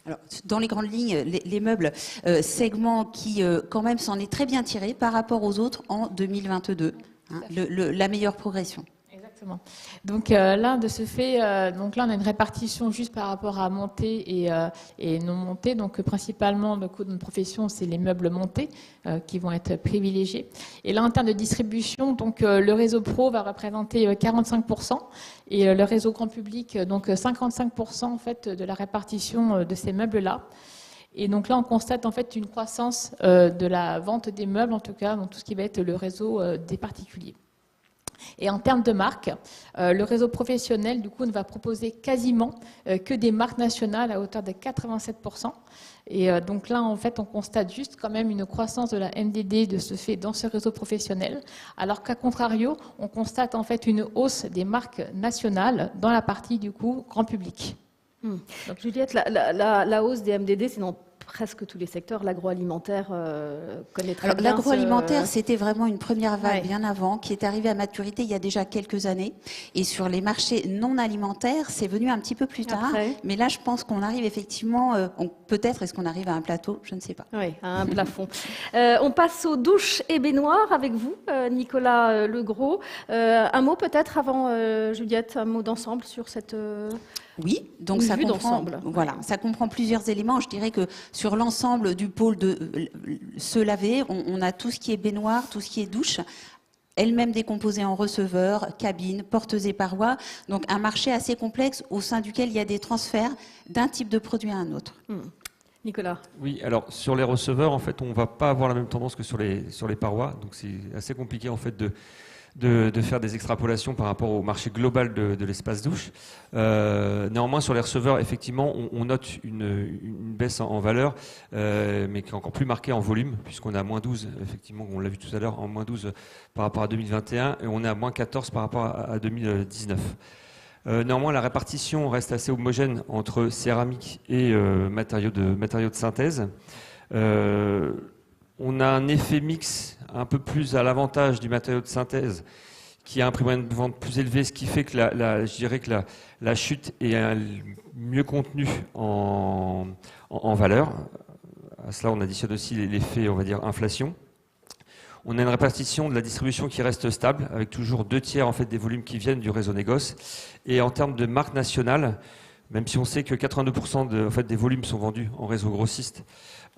Alors, dans les grandes lignes, les meubles, segment qui quand même s'en est très bien tiré par rapport aux autres en 2022. Hein, la meilleure progression. Exactement. Donc là, de ce fait, donc là, on a une répartition juste par rapport à montée et non montée. Donc principalement, le coût de notre profession, c'est les meubles montés qui vont être privilégiés. Et là, en termes de distribution, donc le réseau pro va représenter 45% et le réseau grand public, donc 55% en fait de la répartition de ces meubles-là. Et donc là, on constate en fait une croissance de la vente des meubles, en tout cas, dans tout ce qui va être le réseau des particuliers. Et en termes de marques, le réseau professionnel, du coup, ne va proposer quasiment que des marques nationales à hauteur de 87%. Et donc là, en fait, on constate juste quand même une croissance de la MDD de ce fait dans ce réseau professionnel, alors qu'à contrario, on constate en fait une hausse des marques nationales dans la partie, du coup, grand public. Donc, Juliette, la hausse des MDD, c'est dans presque tous les secteurs. L'agroalimentaire connaît très bien. L'agroalimentaire, c'était vraiment une première vague bien avant, qui est arrivée à maturité il y a déjà quelques années. Et sur les marchés non alimentaires, c'est venu un petit peu plus tard. Après. Mais là, je pense qu'on arrive effectivement, peut-être, est-ce qu'on arrive à un plateau? Je ne sais pas. Oui, à un plafond. On passe aux douches et baignoires avec vous, Nicolas Legros. Un mot peut-être avant, Juliette, un mot d'ensemble sur cette... Oui, donc ça comprend, voilà, ça comprend plusieurs éléments. Je dirais que sur l'ensemble du pôle de se laver, on a tout ce qui est baignoire, tout ce qui est douche, elle-même décomposée en receveurs, cabines, portes et parois. Donc un marché assez complexe au sein duquel il y a des transferts d'un type de produit à un autre. Nicolas. Oui, alors sur les receveurs, en fait, on ne va pas avoir la même tendance que sur les parois. Donc c'est assez compliqué en fait de faire des extrapolations par rapport au marché global de l'espace douche. Néanmoins, sur les receveurs, effectivement, on note une baisse en valeur, mais qui est encore plus marquée en volume, puisqu'on est à moins 12, effectivement, on l'a vu tout à l'heure, en moins 12 par rapport à 2021, et on est à moins 14 par rapport à 2019. Néanmoins, la répartition reste assez homogène entre céramique et matériaux de synthèse. On a un effet mix un peu plus à l'avantage du matériau de synthèse qui a un prix moyen de vente plus élevé, ce qui fait que je dirais que la chute est mieux contenue en valeur. À cela, on additionne aussi l'effet, on va dire, inflation. On a une répartition de la distribution qui reste stable, avec toujours 2/3 en fait, des volumes qui viennent du réseau négoce. Et en termes de marque nationale, même si on sait que 82% des volumes sont vendus en réseau grossiste,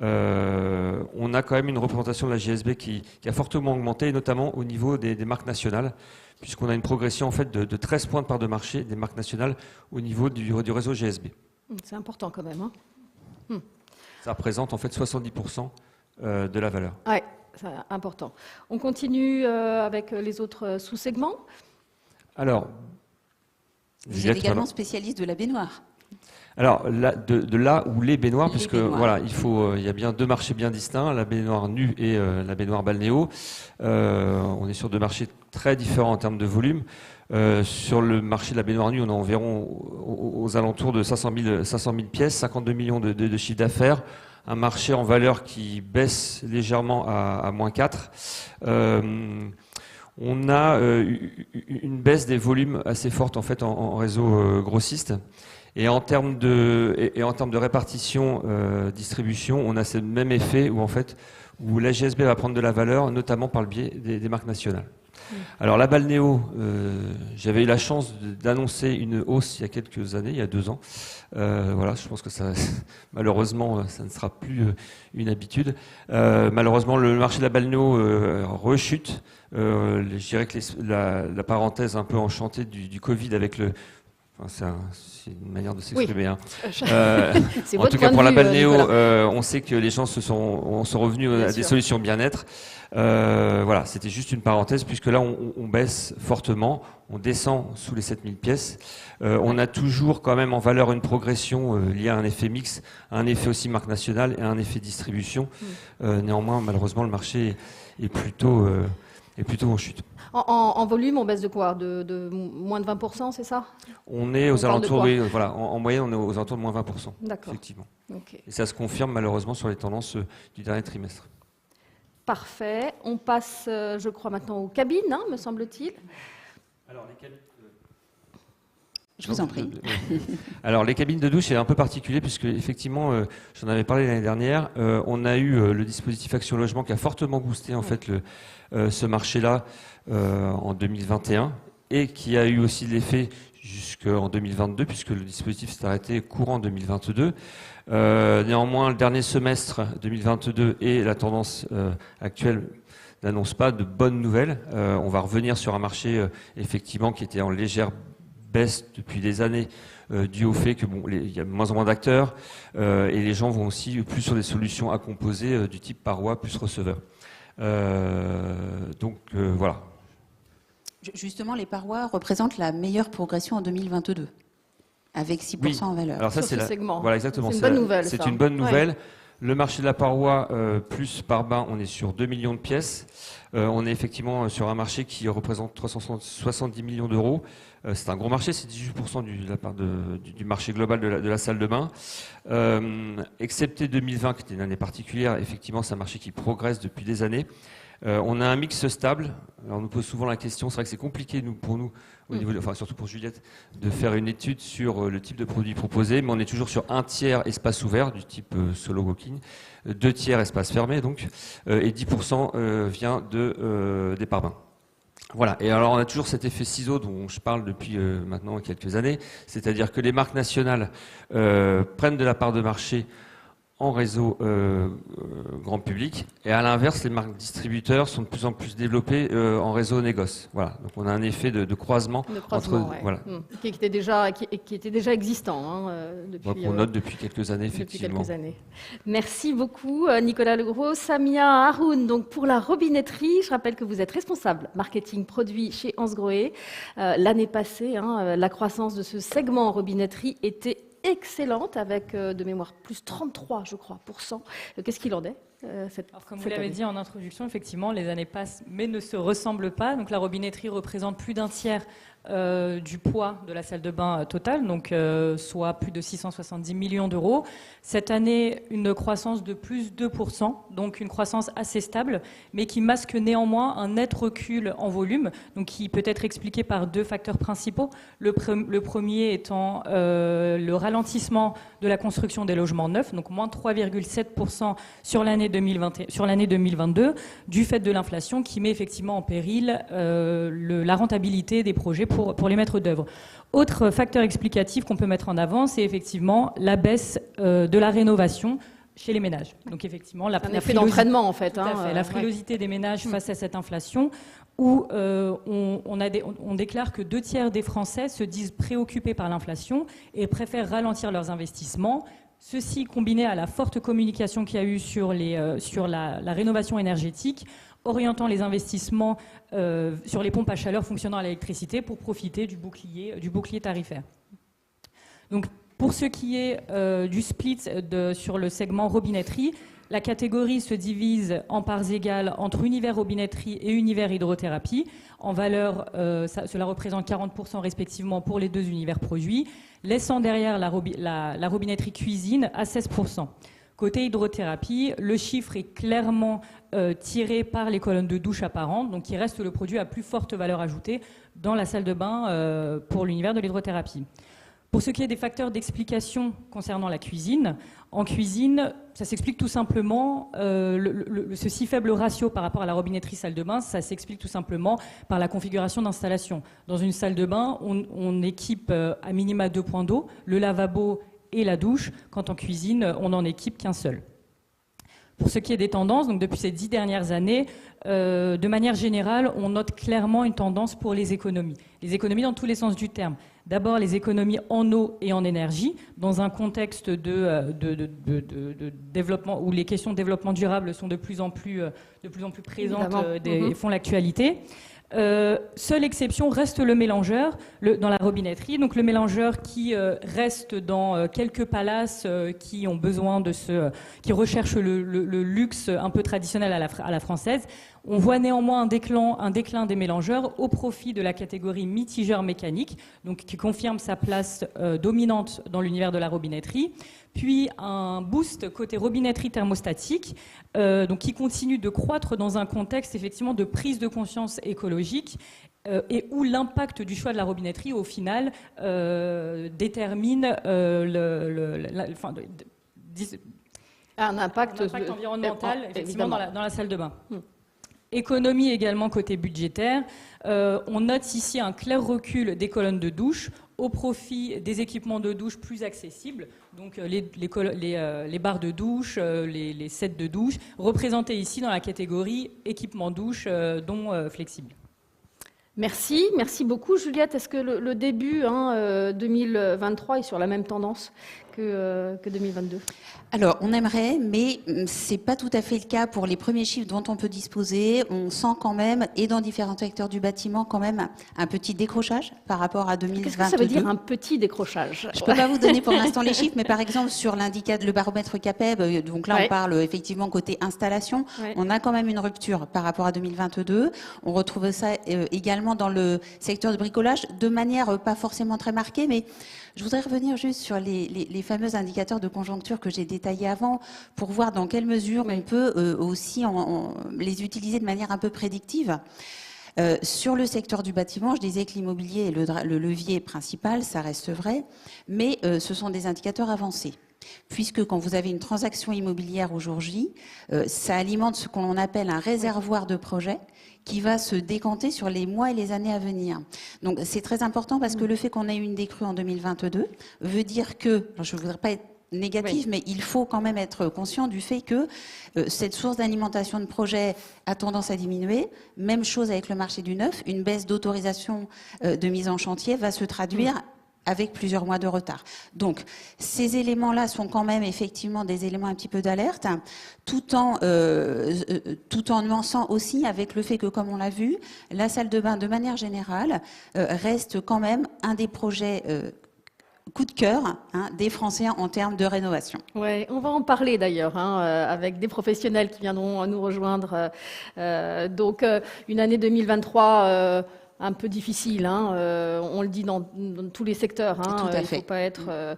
on a quand même une représentation de la GSB qui a fortement augmenté, notamment au niveau des marques nationales, puisqu'on a une progression en fait, de 13 points de part de marché des marques nationales au niveau du réseau GSB. C'est important quand même. Ça représente en fait 70% de la valeur. Oui, c'est important. On continue avec les autres sous-segments. Alors, vous êtes également spécialiste de la baignoire. Alors, de là où les baignoires, puisque baignoires. voilà, il y a bien deux marchés bien distincts, la baignoire nue et la baignoire balnéo. On est sur deux marchés très différents en termes de volume. Sur le marché de la baignoire nue, on est environ aux alentours de 500 000 pièces, 52 millions de chiffre d'affaires. Un marché en valeur qui baisse légèrement à moins 4. On a une baisse des volumes assez forte en fait en réseau grossiste. Et en termes de répartition distribution, on a ce même effet où la GSB va prendre de la valeur, notamment par le biais des marques nationales. Alors la balnéo, j'avais eu la chance d'annoncer une hausse il y a quelques années, il y a 2 ans. Voilà, je pense que ça, malheureusement, ça ne sera plus une habitude. Malheureusement, le marché de la balnéo rechute. Je dirais que la parenthèse un peu enchantée du Covid avec le... Enfin, c'est une manière de s'exprimer. Oui. En tout cas, pour la balnéo, on sait que les gens sont revenus à des solutions bien-être. Voilà, c'était juste une parenthèse, puisque là, on baisse fortement, on descend sous les 7000 pièces. On a toujours quand même en valeur une progression liée à un effet mix, un effet aussi marque nationale et un effet distribution. Néanmoins, malheureusement, le marché est plutôt en chute. En volume, on baisse de quoi? De moins de 20%, c'est ça? On est aux alentours, oui, voilà, en moyenne, on est aux alentours de moins 20%. D'accord. Effectivement. Okay. Et ça se confirme malheureusement sur les tendances du dernier trimestre. Parfait. On passe, je crois, maintenant aux cabines, me semble-t-il. Alors, les cabines... Je vous en prie. Alors, les cabines de douche, c'est un peu particulier puisque, effectivement, j'en avais parlé l'année dernière, on a eu le dispositif Action Logement qui a fortement boosté en fait ce marché-là en 2021 et qui a eu aussi l'effet jusqu'en 2022 puisque le dispositif s'est arrêté courant 2022. Néanmoins, le dernier semestre 2022 et la tendance actuelle n'annoncent pas de bonnes nouvelles. On va revenir sur un marché effectivement qui était en légère baisse depuis des années dû au fait que il y a moins en moins d'acteurs et les gens vont aussi plus sur des solutions à composer du type paroi plus receveur. Voilà. Justement, les parois représentent la meilleure progression en 2022, avec 6% en valeur. Alors ça, sur ce segment. Voilà, exactement. C'est une bonne nouvelle. C'est une bonne nouvelle. Ouais. Le marché de la paroi plus par bain, on est sur 2 millions de pièces. On est effectivement sur un marché qui représente 370 millions d'euros. C'est un gros marché, c'est 18% du marché global de la salle de bain. Excepté 2020, qui était une année particulière, effectivement, c'est un marché qui progresse depuis des années. On a un mix stable. Alors, on nous pose souvent la question, c'est vrai que c'est compliqué pour nous, au niveau surtout pour Juliette, de faire une étude sur le type de produit proposé, mais on est toujours sur 1 tiers espace ouvert, du type solo walking, 2 tiers espace fermé, donc, et 10% vient des pare-bains. Voilà. Et alors, on a toujours cet effet ciseau dont je parle depuis maintenant quelques années, c'est-à-dire que les marques nationales prennent de la part de marché en réseau grand public, et à l'inverse, les marques distributeurs sont de plus en plus développées en réseau négoce. Voilà, donc on a un effet de croisement, entre, ouais. voilà. qui était déjà existant depuis. On note depuis quelques années, effectivement. Depuis quelques années. Merci beaucoup, Nicolas Legros. Samia Haroun, donc pour la robinetterie, je rappelle que vous êtes responsable marketing produit chez Hansgrohe. L'année passée, la croissance de ce segment en robinetterie était excellente, avec de mémoire plus 33, je crois, %. Qu'est-ce qu'il en est Alors, comme vous l'avez dit en introduction, effectivement, les années passent, mais ne se ressemblent pas. Donc, la robinetterie représente plus d'un tiers du poids de la salle de bain totale, donc soit plus de 670 millions d'euros. Cette année, une croissance de plus 2%, donc une croissance assez stable, mais qui masque néanmoins un net recul en volume, donc qui peut être expliqué par 2 facteurs principaux. Le premier étant le ralentissement de la construction des logements neufs, donc moins 3,7% sur l'année 2022, du fait de l'inflation qui met effectivement en péril la rentabilité des projets pour les maîtres d'œuvre. Autre facteur explicatif qu'on peut mettre en avant, c'est effectivement la baisse de la rénovation chez les ménages. Donc effectivement, un effet d'entraînement en fait. La frilosité des ménages face à cette inflation, où on déclare que 2 tiers des Français se disent préoccupés par l'inflation et préfèrent ralentir leurs investissements Ceci combiné à la forte communication qu'il y a eu sur la rénovation énergétique, orientant les investissements sur les pompes à chaleur fonctionnant à l'électricité pour profiter du bouclier tarifaire. Donc, pour ce qui est du split sur le segment robinetterie, la catégorie se divise en parts égales entre univers robinetterie et univers hydrothérapie. En valeur, cela représente 40% respectivement pour les deux univers produits, laissant derrière la robinetterie cuisine à 16%. Côté hydrothérapie, le chiffre est clairement tiré par les colonnes de douche apparentes, donc qui reste le produit à plus forte valeur ajoutée dans la salle de bain pour l'univers de l'hydrothérapie. Pour ce qui est des facteurs d'explication concernant la cuisine, en cuisine, ça s'explique tout simplement, ce si faible ratio par rapport à la robinetterie salle de bain, ça s'explique tout simplement par la configuration d'installation. Dans une salle de bain, on équipe à minima 2 points d'eau, le lavabo et la douche, quand en cuisine, on n'en équipe qu'un seul. Pour ce qui est des tendances, donc depuis ces 10 dernières années, de manière générale, on note clairement une tendance pour les économies. Les économies dans tous les sens du terme. D'abord, les économies en eau et en énergie, dans un contexte de développement où les questions de développement durable sont de plus en plus présentes et font l'actualité. Seule exception reste le mélangeur dans la robinetterie. Donc le mélangeur qui reste dans quelques palaces qui ont besoin qui recherchent le luxe un peu traditionnel à la française. On voit néanmoins un déclin des mélangeurs au profit de la catégorie mitigeur mécanique, donc qui confirme sa place dominante dans l'univers de la robinetterie. Puis un boost côté robinetterie thermostatique, donc qui continue de croître dans un contexte effectivement de prise de conscience écologique et où l'impact du choix de la robinetterie au final détermine un impact environnemental effectivement dans la salle de bain. Économie également côté budgétaire. On note ici un clair recul des colonnes de douche au profit des équipements de douche plus accessibles, donc les barres de douche, les sets de douche, représentés ici dans la catégorie équipement douche dont flexible. Merci beaucoup Juliette. Est-ce que le début 2023 est sur la même tendance que 2022 ? Alors, on aimerait, mais c'est pas tout à fait le cas pour les premiers chiffres dont on peut disposer. On sent quand même, et dans différents secteurs du bâtiment, quand même un petit décrochage par rapport à 2022. Qu'est-ce que ça veut dire un petit décrochage ? Je peux pas vous donner pour l'instant les chiffres, mais par exemple sur l'indicateur, le baromètre CAPEB, donc là on parle effectivement côté installation, on a quand même une rupture par rapport à 2022. On retrouve ça également dans le secteur de bricolage, de manière pas forcément très marquée, mais je voudrais revenir juste sur les fameux indicateurs de conjoncture que j'ai détaillés avant pour voir dans quelle mesure on peut aussi les utiliser de manière un peu prédictive. Sur le secteur du bâtiment, je disais que l'immobilier est le levier principal, ça reste vrai, mais ce sont des indicateurs avancés. Puisque quand vous avez une transaction immobilière aujourd'hui, ça alimente ce qu'on appelle un réservoir de projets qui va se décanter sur les mois et les années à venir. Donc c'est très important parce que le fait qu'on ait eu une décrue en 2022 veut dire que, je ne voudrais pas être négative, mais il faut quand même être conscient du fait que cette source d'alimentation de projets a tendance à diminuer. Même chose avec le marché du neuf, une baisse d'autorisation de mise en chantier va se traduire avec plusieurs mois de retard. Donc, ces éléments-là sont quand même effectivement des éléments un petit peu d'alerte, tout en nuançant aussi avec le fait que, comme on l'a vu, la salle de bain, de manière générale, reste quand même un des projets coup de cœur des Français en termes de rénovation. Ouais, on va en parler d'ailleurs avec des professionnels qui viendront nous rejoindre. Donc, une année 2023... un peu difficile, on le dit dans tous les secteurs, il ne faut pas être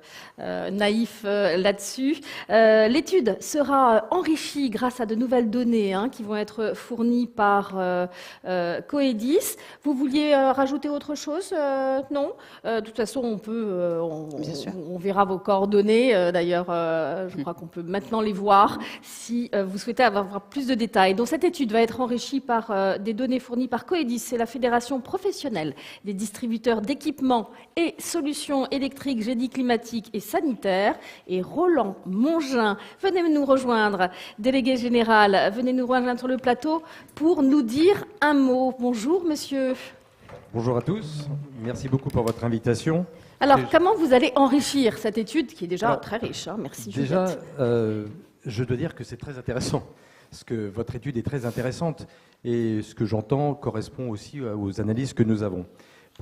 naïf là-dessus. L'étude sera enrichie grâce à de nouvelles données qui vont être fournies par Coedis. Vous vouliez rajouter autre chose ? Non ? De toute façon, on verra vos coordonnées. D'ailleurs, je crois qu'on peut maintenant les voir si vous souhaitez avoir plus de détails. Donc cette étude va être enrichie par des données fournies par Coedis, c'est la fédération professionnels des distributeurs d'équipements et solutions électriques, génie climatique et sanitaire. Et Roland Mongin, venez nous rejoindre, délégué général, venez nous rejoindre sur le plateau pour nous dire un mot. Bonjour monsieur. Bonjour à tous, merci beaucoup pour votre invitation. Alors, comment vous allez enrichir cette étude qui est déjà très riche, hein? Merci déjà, Juliette. Je dois dire que c'est très intéressant, parce que votre étude est très intéressante, et ce que j'entends correspond aussi aux analyses que nous avons.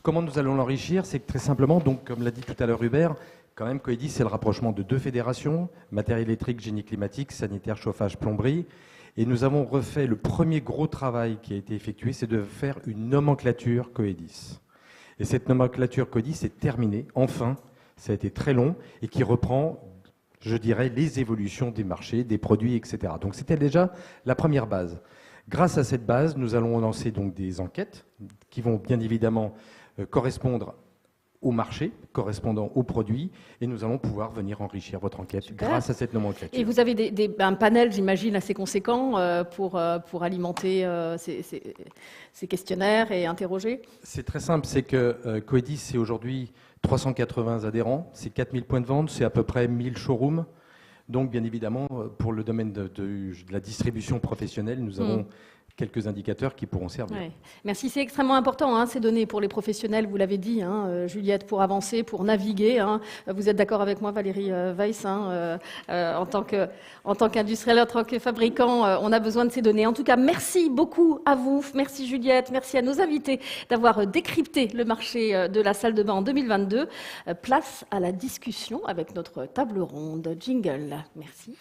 Comment nous allons l'enrichir? C'est que très simplement, donc, comme l'a dit tout à l'heure Hubert, quand même, Coedis, c'est le rapprochement de 2 fédérations, matériel électrique, génie climatique, sanitaire, chauffage, plomberie. Et nous avons refait le premier gros travail qui a été effectué, c'est de faire une nomenclature Coedis. Et cette nomenclature Coedis est terminée, enfin, ça a été très long, et qui reprend, je dirais, les évolutions des marchés, des produits, etc. Donc c'était déjà la première base. Grâce à cette base, nous allons lancer donc des enquêtes qui vont bien évidemment correspondre au marché, correspondant aux produits, et nous allons pouvoir venir enrichir votre enquête grâce à cette nomenclature. Et vous avez un panel, j'imagine, assez conséquent pour alimenter ces questionnaires et interroger? C'est très simple, c'est que Coedis, c'est aujourd'hui 380 adhérents, c'est 4000 points de vente, c'est à peu près 1000 showrooms. Donc, bien évidemment, pour le domaine de la distribution professionnelle, nous avons quelques indicateurs qui pourront servir. Ouais. Merci, c'est extrêmement important, hein, ces données pour les professionnels, vous l'avez dit, hein, Juliette, pour avancer, pour naviguer. Hein. Vous êtes d'accord avec moi, Valérie Weiss, hein, en tant qu'industriel, en tant que fabricant, on a besoin de ces données. En tout cas, merci beaucoup à vous, merci Juliette, merci à nos invités d'avoir décrypté le marché de la salle de bain en 2022. Place à la discussion avec notre table ronde. Jingle, merci.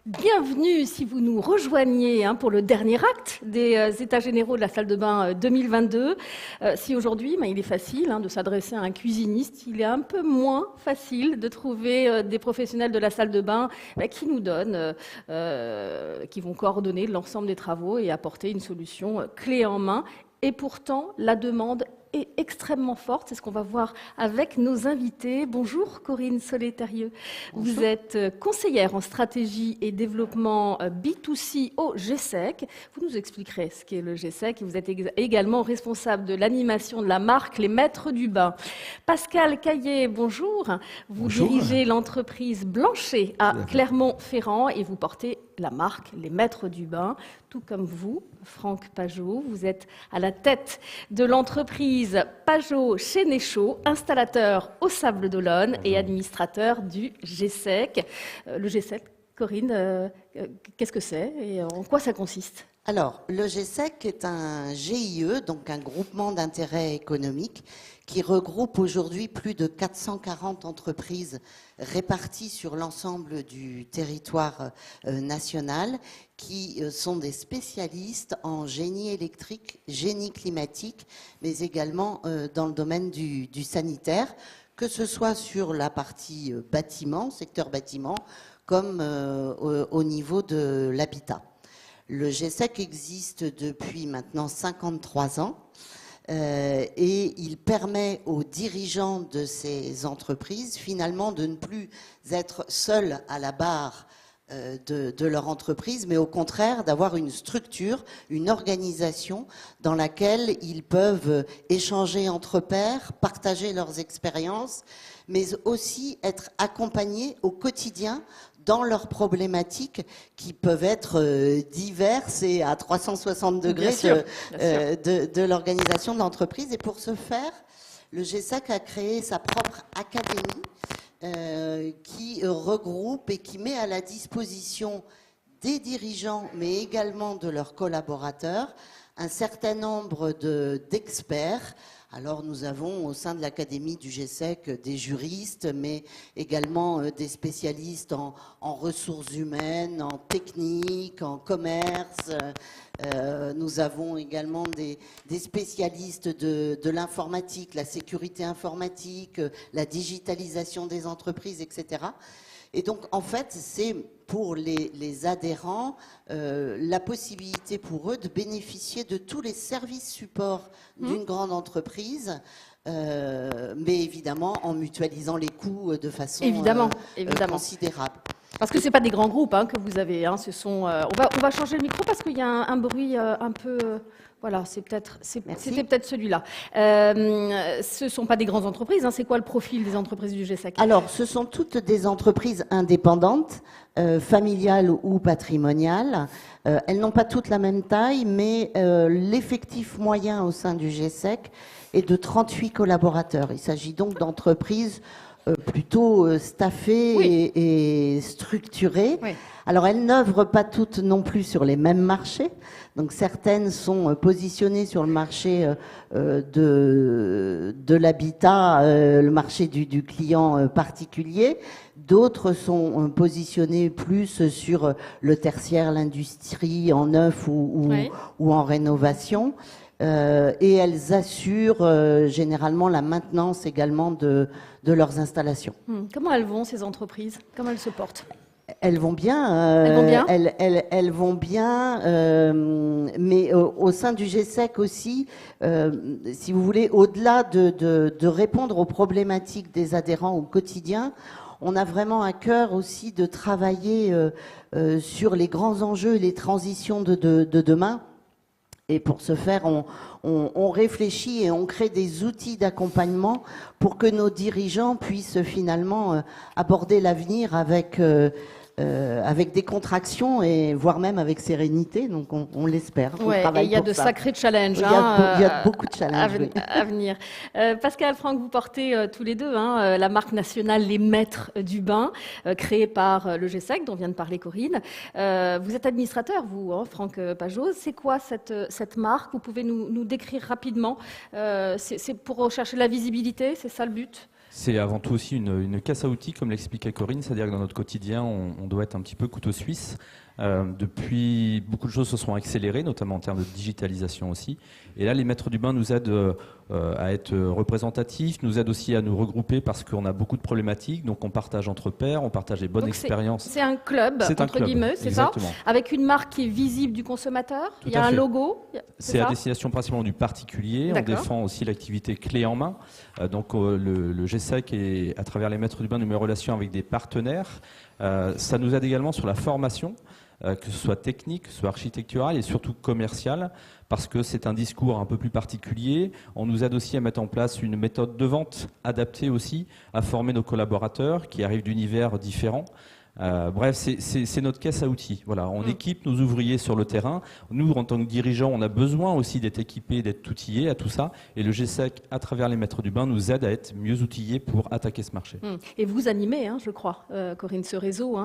Bienvenue si vous nous rejoignez pour le dernier acte des États généraux de la salle de bain 2022. Si aujourd'hui, il est facile de s'adresser à un cuisiniste, il est un peu moins facile de trouver des professionnels de la salle de bain qui nous donnent, qui vont coordonner l'ensemble des travaux et apporter une solution clé en main. Et pourtant, la demande est extrêmement forte. C'est ce qu'on va voir avec nos invités. Bonjour Corinne Solé-Terrieux. Vous êtes conseillère en stratégie et développement B2C au GSEC. Vous nous expliquerez ce qu'est le GSEC. Vous êtes également responsable de l'animation de la marque Les Maîtres du Bain. Pascal Caillé, bonjour. Vous dirigez l'entreprise Blanchet à Clermont-Ferrand et vous portez la marque Les Maîtres du Bain, tout comme vous, Franck Pajot. Vous êtes à la tête de l'entreprise Pajot Chénéchaud, installateur au Sable d'Olonne et administrateur du GSEC. Le GSEC, Corinne, qu'est-ce que c'est et en quoi ça consiste ? Alors, le GSEC est un GIE, donc un groupement d'intérêt économique, qui regroupe aujourd'hui plus de 440 entreprises réparties sur l'ensemble du territoire national, qui sont des spécialistes en génie électrique, génie climatique, mais également dans le domaine du sanitaire, que ce soit sur la partie bâtiment, secteur bâtiment, comme au niveau de l'habitat. Le GSEC existe depuis maintenant 53 ans et il permet aux dirigeants de ces entreprises finalement de ne plus être seuls à la barre de leur entreprise, mais au contraire d'avoir une structure, une organisation dans laquelle ils peuvent échanger entre pairs, partager leurs expériences, mais aussi être accompagnés au quotidien dans leurs problématiques qui peuvent être diverses et à 360 degrés de l'organisation de l'entreprise. Et pour ce faire, le GSEC a créé sa propre académie qui regroupe et qui met à la disposition des dirigeants, mais également de leurs collaborateurs, un certain nombre d'experts. Alors nous avons au sein de l'Académie du GSEC des juristes, mais également des spécialistes en ressources humaines, en technique, en commerce. Nous avons également des spécialistes de l'informatique, la sécurité informatique, la digitalisation des entreprises, etc. Et donc, en fait, c'est pour les adhérents la possibilité pour eux de bénéficier de tous les services supports d'une grande entreprise, mais évidemment en mutualisant les coûts de façon considérable. Parce que ce n'est pas des grands groupes que vous avez. Ce sont, on va changer le micro parce qu'il y a un bruit un peu... voilà, c'était peut-être celui-là. Ce ne sont pas des grandes entreprises. C'est quoi le profil des entreprises du GSEC? Alors, ce sont toutes des entreprises indépendantes, familiales ou patrimoniales. Elles n'ont pas toutes la même taille, mais l'effectif moyen au sein du GSEC est de 38 collaborateurs. Il s'agit donc d'entreprises plutôt staffées et structurées. Oui. Alors, elles n'œuvrent pas toutes non plus sur les mêmes marchés. Donc, certaines sont positionnées sur le marché de l'habitat, le marché du client particulier. D'autres sont positionnées plus sur le tertiaire, l'industrie, en neuf ou en rénovation. Et elles assurent généralement la maintenance également de leurs installations. Comment elles vont, ces entreprises? Comment elles se portent? Elles vont bien. Elles vont bien, mais au sein du GSEC aussi, si vous voulez, au-delà de répondre aux problématiques des adhérents au quotidien, on a vraiment à cœur aussi de travailler sur les grands enjeux et les transitions de demain. Et pour ce faire, on réfléchit et on crée des outils d'accompagnement pour que nos dirigeants puissent finalement aborder l'avenir avec des contractions et voire même avec sérénité. Donc on l'espère. Ouais, et il y a de sacrés challenges. Il y a beaucoup de challenges à venir. Pascal, Franck, vous portez tous les deux la marque nationale Les Maîtres du Bain, créée par le GSEC, dont vient de parler Corinne. Vous êtes administrateur, vous, Franck Pajot. C'est quoi cette marque? Vous pouvez nous décrire rapidement. C'est pour rechercher la visibilité, c'est ça le but? C'est avant tout aussi une caisse à outils, comme l'expliquait Corinne, c'est-à-dire que dans notre quotidien, on doit être un petit peu couteau suisse. Depuis, beaucoup de choses se sont accélérées, notamment en termes de digitalisation aussi. Et là, les Maîtres du Bain nous aident à être représentatifs, nous aident aussi à nous regrouper parce qu'on a beaucoup de problématiques. Donc on partage entre pairs, on partage les bonnes expériences. C'est un club, entre guillemets, c'est ça? Avec une marque qui est visible du consommateur. Il y a un logo. C'est à destination principalement du particulier. On défend aussi l'activité clé en main. Donc le GSEC, à travers les Maîtres du Bain, nous met en relation avec des partenaires. Ça nous aide également sur la formation, que ce soit technique, que ce soit architecturale et surtout commerciale, parce que c'est un discours un peu plus particulier. On nous aide aussi à mettre en place une méthode de vente adaptée aussi, à former nos collaborateurs qui arrivent d'univers différents. Bref, c'est notre caisse à outils. Voilà, on équipe nos ouvriers sur le terrain. Nous, en tant que dirigeants, on a besoin aussi d'être équipés, d'être outillés à tout ça. Et le GSEC, à travers les Maîtres du Bain, nous aide à être mieux outillés pour attaquer ce marché. Et vous animez, je crois, Corinne, ce réseau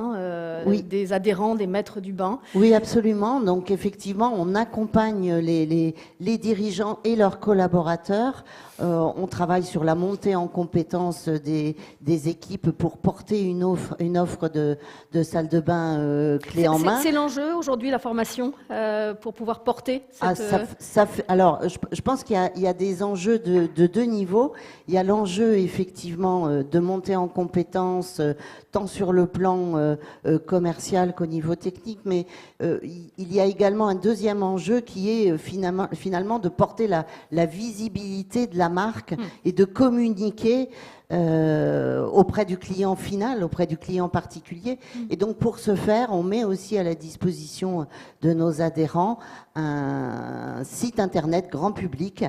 des adhérents, des Maîtres du Bain. Oui, absolument. Donc, effectivement, on accompagne les dirigeants et leurs collaborateurs. On travaille sur la montée en compétences des équipes pour porter une offre de salle de bain clé en main. C'est l'enjeu aujourd'hui, la formation, pour pouvoir porter cette... Alors, je pense qu'il y a des enjeux de deux niveaux. Il y a l'enjeu, effectivement, de monter en compétences, tant sur le plan commercial qu'au niveau technique, mais il y a également un deuxième enjeu qui est finalement de porter la visibilité de la marque et de communiquer auprès du client final, auprès du client particulier. Et donc pour ce faire, on met aussi à la disposition de nos adhérents un site internet grand public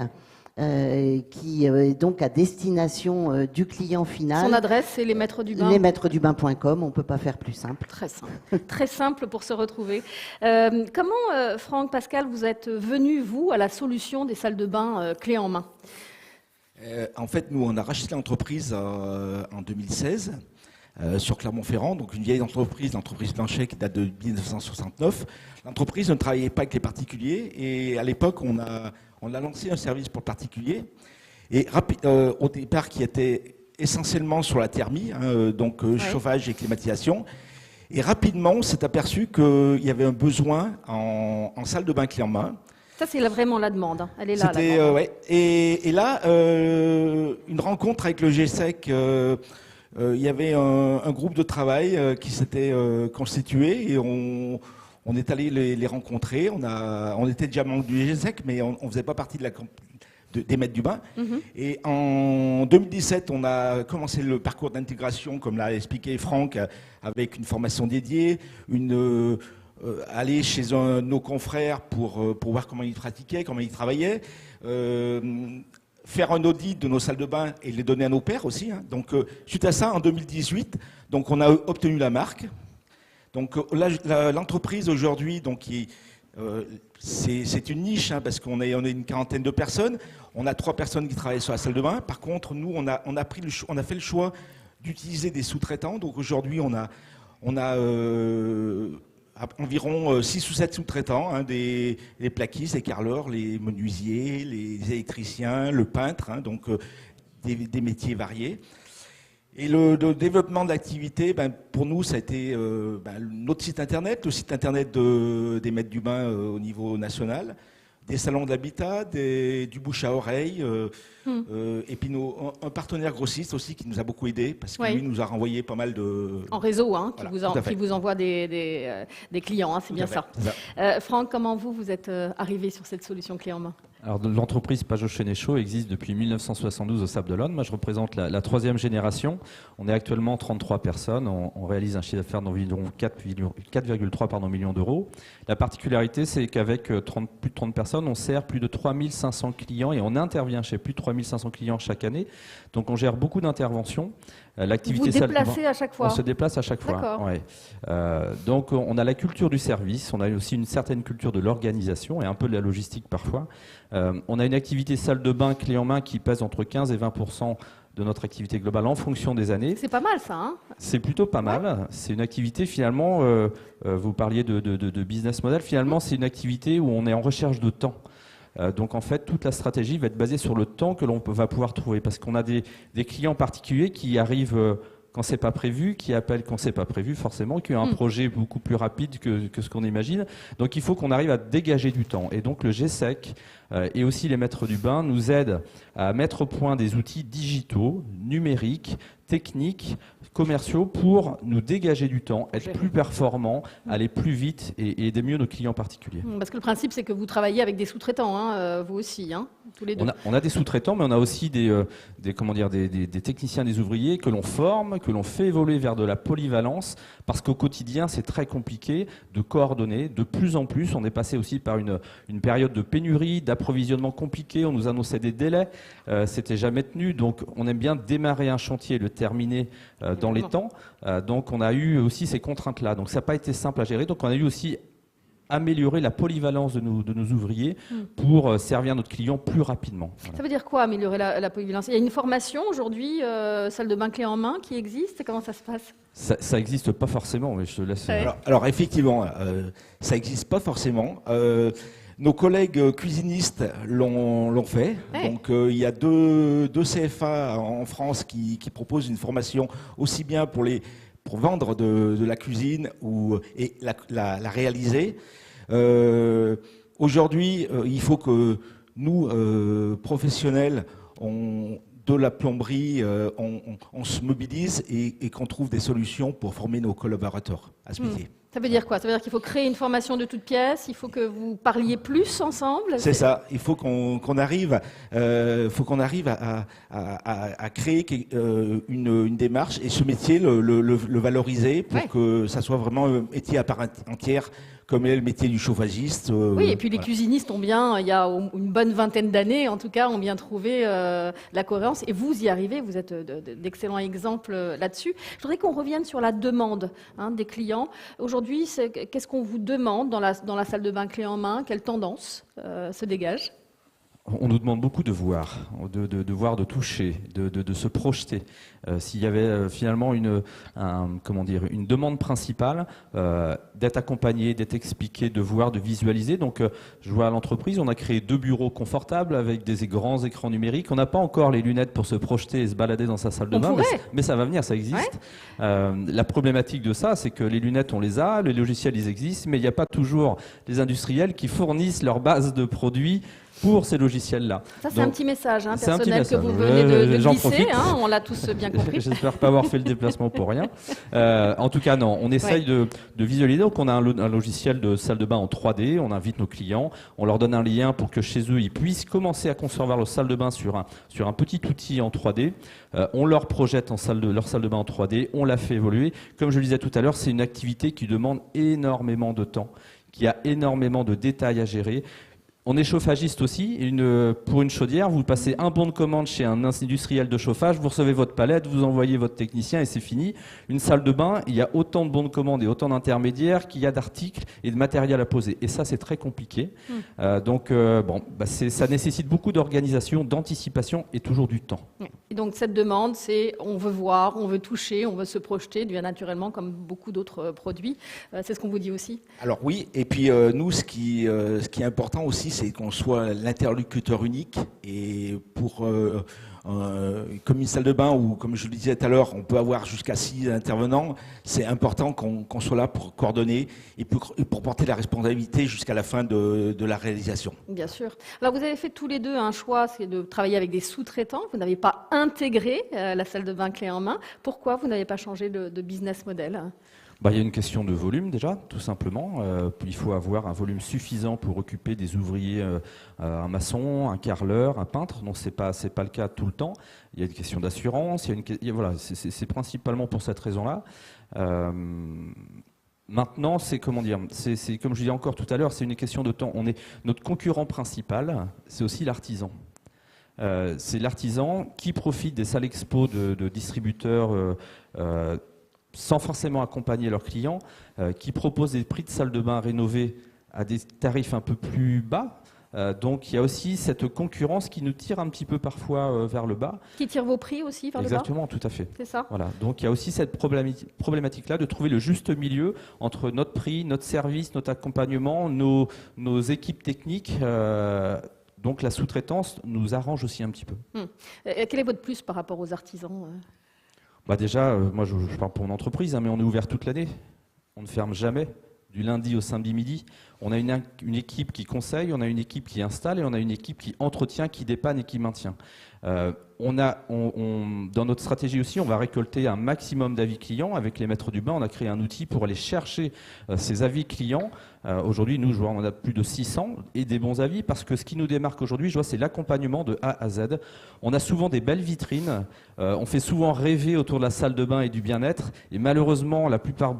qui est donc à destination du client final. Son adresse, c'est lesmaîtresdubain. Lesmaîtresdubain.com, on ne peut pas faire plus simple. Très simple. Très simple pour se retrouver. Comment, Franck, Pascal, vous êtes venus, vous, à la solution des salles de bain clés en main? En fait, nous, on a racheté l'entreprise en 2016 sur Clermont-Ferrand, donc une vieille entreprise, l'entreprise Blanchet qui date de 1969. L'entreprise ne travaillait pas avec les particuliers et à l'époque, on a lancé un service pour particuliers et au départ qui était essentiellement sur la thermie, chauffage et climatisation. Et rapidement, on s'est aperçu qu'il y avait un besoin en salle de bain clé en main. Ça, c'est vraiment la demande. Elle est là. Et là, une rencontre avec le GSEC il y avait un groupe de travail qui s'était constitué et on est allé les rencontrer. On était déjà membre du GESEC, mais on ne faisait pas partie des maîtres du bain. Et en 2017, on a commencé le parcours d'intégration, comme l'a expliqué Franck, avec une formation dédiée, aller chez un de nos confrères pour voir comment ils pratiquaient, comment ils travaillaient, faire un audit de nos salles de bain et les donner à nos pairs aussi. Donc, suite à ça, en 2018, donc, on a obtenu la marque. Donc, l'entreprise aujourd'hui, c'est une niche, parce qu'on est une quarantaine de personnes. On a 3 personnes qui travaillent sur la salle de bain. Par contre, nous, on a fait le choix d'utiliser des sous-traitants. Donc aujourd'hui, on a environ 6 ou 7 sous-traitants, les plaquistes, les carreleurs, les menuisiers, les électriciens, le peintre, donc des métiers variés. Et le développement de l'activité, pour nous, ça a été notre site internet, le site internet des maîtres du bain au niveau national, des salons de l'habitat, du bouche à oreille, et puis un partenaire grossiste aussi qui nous a beaucoup aidé parce que lui nous a renvoyé pas mal de... En réseau, voilà, qui vous envoie des clients, c'est bien ça. Franck, comment vous êtes arrivé sur cette solution clé en main? Alors, l'entreprise Pajot Chenet-Chaud existe depuis 1972 au Sable d'Olonne. Moi, je représente la 3e génération. On est actuellement 33 personnes. On réalise un chiffre d'affaires d'environ 4,3 millions d'euros. La particularité, c'est qu'avec plus de 30 personnes, on sert plus de 3500 clients et on intervient chez plus de 3500 clients chaque année. Donc, on gère beaucoup d'interventions. Vous déplacez à chaque fois? On se déplace à chaque fois. Ouais. Donc, on a la culture du service. On a aussi une certaine culture de l'organisation et un peu de la logistique parfois. On a une activité salle de bain clé en main qui pèse entre 15 et 20% de notre activité globale en fonction des années. C'est pas mal ça, hein? C'est plutôt pas mal. C'est une activité finalement, vous parliez de business model, finalement c'est une activité où on est en recherche de temps. Donc en fait, toute la stratégie va être basée sur le temps que l'on va pouvoir trouver. Parce qu'on a des clients particuliers qui arrivent quand c'est pas prévu, qui appellent quand c'est pas prévu forcément, qui ont un projet beaucoup plus rapide que ce qu'on imagine. Donc il faut qu'on arrive à dégager du temps. Et donc le GESEC et aussi les maîtres du bain nous aident à mettre au point des outils digitaux, numériques, techniques, commerciaux pour nous dégager du temps, être plus performants, aller plus vite et aider mieux nos clients particuliers. Parce que le principe, c'est que vous travaillez avec des sous-traitants, vous aussi, tous les deux. On a des sous-traitants, mais on a aussi des techniciens, des ouvriers que l'on forme, que l'on fait évoluer vers de la polyvalence, parce qu'au quotidien, c'est très compliqué de coordonner. De plus en plus, on est passé aussi par une période de pénurie, d'approvisionnement compliqué. On nous annonçait des délais, c'était jamais tenu. Donc, on aime bien démarrer un chantier, le terminer dans les temps. Donc, on a eu aussi ces contraintes-là. Donc, ça n'a pas été simple à gérer. Donc, on a eu aussi améliorer la polyvalence de nos ouvriers pour servir notre client plus rapidement. Voilà. Ça veut dire quoi, améliorer la polyvalence? Il y a une formation aujourd'hui, salle de bain clé en main, qui existe? Comment ça se passe? Ça n'existe pas forcément, mais je te laisse... Alors effectivement, ça n'existe pas forcément. Nos collègues cuisinistes l'ont fait. Ouais. Donc il y a deux CFA en France qui proposent une formation aussi bien pour vendre de la cuisine et la réaliser. Aujourd'hui, il faut que nous, professionnels, de la plomberie, on se mobilise et qu'on trouve des solutions pour former nos collaborateurs à ce métier. Ça veut dire quoi? Ça veut dire qu'il faut créer une formation de toutes pièces, il faut que vous parliez plus ensemble? C'est ça, il faut qu'on arrive, à créer une démarche et ce métier, le valoriser pour que ça soit vraiment un métier à part entière, comme est le métier du chauffagiste. Oui, et puis les cuisinistes il y a une bonne vingtaine d'années, en tout cas, ont bien trouvé la cohérence. Et vous y arrivez, vous êtes d'excellents exemples là-dessus. Je voudrais qu'on revienne sur la demande des clients. Aujourd'hui, qu'est-ce qu'on vous demande dans la salle de bain clé en main? Quelle tendance se dégage? On nous demande beaucoup de voir, de toucher, de se projeter. S'il y avait finalement une demande principale, d'être accompagné, d'être expliqué, de voir, de visualiser. Donc, je vois à l'entreprise, on a créé 2 bureaux confortables avec des grands écrans numériques. On n'a pas encore les lunettes pour se projeter et se balader dans sa salle de bain, mais ça va venir, ça existe. Ouais. La problématique de ça, c'est que les lunettes, on les a, les logiciels, ils existent, mais il n'y a pas toujours les industriels qui fournissent leur base de produits pour ces logiciels-là. Ça, c'est un petit message c'est un petit personnel message. que vous venez de J'en glisser, profite. on l'a tous bien compris. J'espère pas avoir fait le déplacement pour rien. En tout cas, non, on essaye de visualiser. Donc, on a un logiciel de salle de bain en 3D, on invite nos clients, on leur donne un lien pour que chez eux, ils puissent commencer à concevoir leur salle de bain sur un petit outil en 3D. On leur projette leur salle de bain en 3D, on la fait évoluer. Comme je le disais tout à l'heure, c'est une activité qui demande énormément de temps, qui a énormément de détails à gérer. On est chauffagiste aussi. Pour une chaudière, vous passez un bon de commande chez un industriel de chauffage, vous recevez votre palette, vous envoyez votre technicien et c'est fini. Une salle de bain, il y a autant de bons de commande et autant d'intermédiaires qu'il y a d'articles et de matériel à poser. Et ça, c'est très compliqué. Ça nécessite beaucoup d'organisation, d'anticipation et toujours du temps. Et donc cette demande, c'est on veut voir, on veut toucher, on veut se projeter, bien naturellement, comme beaucoup d'autres produits. C'est ce qu'on vous dit aussi? Alors oui, et puis nous, ce qui est important aussi, c'est qu'on soit l'interlocuteur unique. Et pour comme une salle de bain où, comme je le disais tout à l'heure, on peut avoir jusqu'à 6 intervenants, c'est important qu'on soit là pour coordonner et pour porter la responsabilité jusqu'à la fin de la réalisation. Bien sûr. Alors vous avez fait tous les deux un choix, c'est de travailler avec des sous-traitants. Vous n'avez pas intégré la salle de bain clé en main. Pourquoi vous n'avez pas changé de business model? Il y a une question de volume déjà, tout simplement. Il faut avoir un volume suffisant pour occuper des ouvriers, un maçon, un carreleur, un peintre. Donc c'est pas le cas tout le temps. Il y a une question d'assurance. Voilà, c'est principalement pour cette raison-là. Maintenant, c'est comme je disais encore tout à l'heure, c'est une question de temps. Notre concurrent principal, c'est aussi l'artisan. C'est l'artisan qui profite des salles expo de distributeurs sans forcément accompagner leurs clients, qui proposent des prix de salle de bain rénovés à des tarifs un peu plus bas. Donc il y a aussi cette concurrence qui nous tire un petit peu parfois vers le bas. Qui tire vos prix aussi vers le bas? Exactement, tout à fait. C'est ça. Voilà. Donc il y a aussi cette problématique-là de trouver le juste milieu entre notre prix, notre service, notre accompagnement, nos équipes techniques. Donc la sous-traitance nous arrange aussi un petit peu. Quel est votre plus par rapport aux artisans? Déjà, moi je parle pour mon entreprise, mais on est ouvert toute l'année. On ne ferme jamais, du lundi au samedi midi. On a une équipe qui conseille, on a une équipe qui installe et on a une équipe qui entretient, qui dépanne et qui maintient. Dans notre stratégie aussi, on va récolter un maximum d'avis clients. Avec les maîtres du bain, on a créé un outil pour aller chercher ces avis clients. Aujourd'hui, nous, on a plus de 600 et des bons avis parce que ce qui nous démarque aujourd'hui, je vois, c'est l'accompagnement de A à Z. On a souvent des belles vitrines. On fait souvent rêver autour de la salle de bain et du bien-être. Et malheureusement,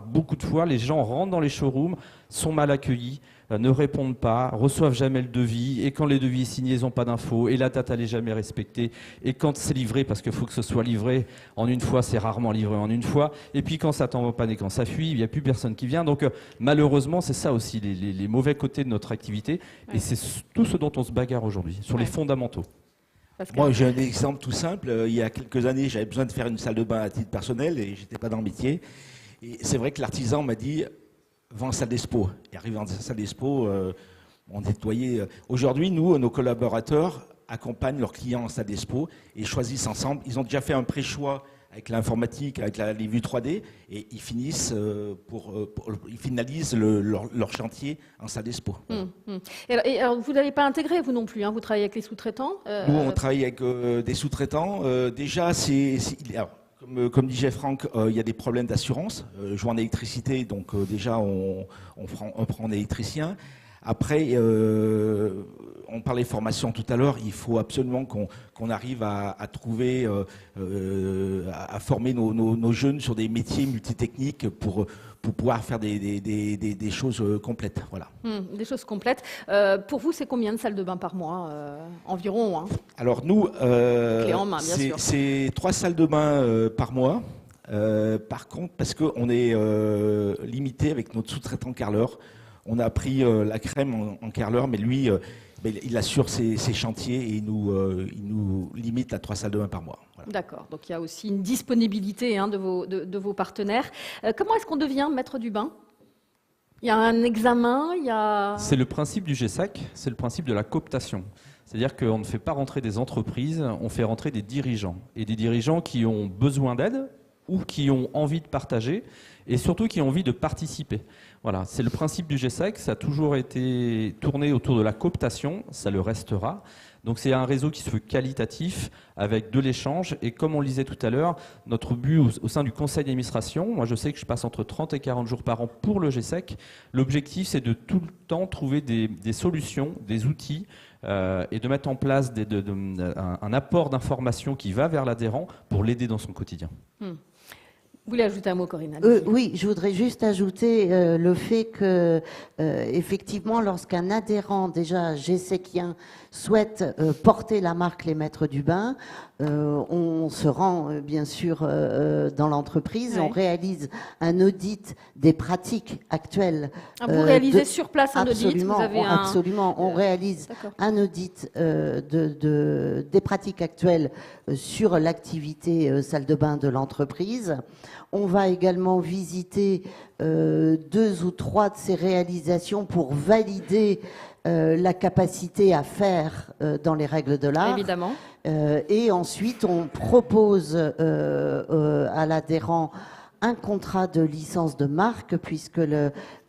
beaucoup de fois, les gens rentrent dans les showrooms, sont mal accueillis, ne répondent pas, reçoivent jamais le devis, et quand les devis sont signés, ils n'ont pas d'infos, et la date elle n'est jamais respectée, et quand c'est livré, parce qu'il faut que ce soit livré en une fois, c'est rarement livré en une fois, et puis quand ça tombe en panne et quand ça fuit, il n'y a plus personne qui vient. Donc malheureusement, c'est ça aussi les mauvais côtés de notre activité, et c'est tout ce dont on se bagarre aujourd'hui, sur les fondamentaux. Moi, j'ai un exemple tout simple. Il y a quelques années, j'avais besoin de faire une salle de bain à titre personnel, et j'étais pas dans le métier. Et c'est vrai que l'artisan m'a dit vends en salle d'expo. Et arrivé en salle d'expo, on nettoyait. Aujourd'hui, nous, nos collaborateurs accompagnent leurs clients en salle d'expo et choisissent ensemble. Ils ont déjà fait un pré-choix avec l'informatique, avec les vues 3D, et ils finissent ils finalisent leur chantier en salle d'expo. Et alors, vous n'avez pas intégré, vous non plus, vous travaillez avec les sous-traitants? Nous, on travaille avec des sous-traitants. Déjà, comme disait Franck, il y a des problèmes d'assurance. Je vois en électricité, donc déjà on prend un électricien. Après, on parlait formation tout à l'heure, il faut absolument qu'on arrive à trouver, à former nos jeunes sur des métiers multitechniques pour pouvoir faire des choses complètes. Voilà. Des choses complètes. Pour vous, c'est combien de salles de bain par mois environ? Alors nous, clé en main, bien sûr. C'est 3 salles de bain par mois. Par contre, parce qu'on est limité avec notre sous-traitant carreleur, on a pris la crème en carreleur, mais lui, il assure ses chantiers et il nous limite à 3 salles de bain par mois. Voilà. D'accord, donc il y a aussi une disponibilité de vos partenaires. Comment est-ce qu'on devient maître du bain? Il y a un examen, C'est le principe du GESAC, c'est le principe de la cooptation. C'est-à-dire qu'on ne fait pas rentrer des entreprises, on fait rentrer des dirigeants. Et des dirigeants qui ont besoin d'aide, ou qui ont envie de partager et surtout qui ont envie de participer. Voilà, c'est le principe du GSEC, ça a toujours été tourné autour de la cooptation, ça le restera. Donc c'est un réseau qui se veut qualitatif, avec de l'échange, et comme on le disait tout à l'heure, notre but au sein du conseil d'administration, moi je sais que je passe entre 30 et 40 jours par an pour le GSEC, l'objectif c'est de tout le temps trouver des solutions, des outils, et de mettre en place un apport d'information qui va vers l'adhérent pour l'aider dans son quotidien. Vous voulez ajouter un mot, Corinne? Oui, je voudrais juste ajouter le fait que, effectivement, lorsqu'un adhérent déjà GSECien souhaite porter la marque Les Maîtres du Bain, on se rend bien sûr dans l'entreprise, on réalise un audit des pratiques actuelles. Vous réalisez sur place un audit, vous avez absolument, on réalise un audit des pratiques actuelles sur l'activité salle de bain de l'entreprise. On va également visiter 2 ou 3 de ces réalisations pour valider la capacité à faire dans les règles de l'art. Évidemment. Et ensuite, on propose à l'adhérent un contrat de licence de marque, puisque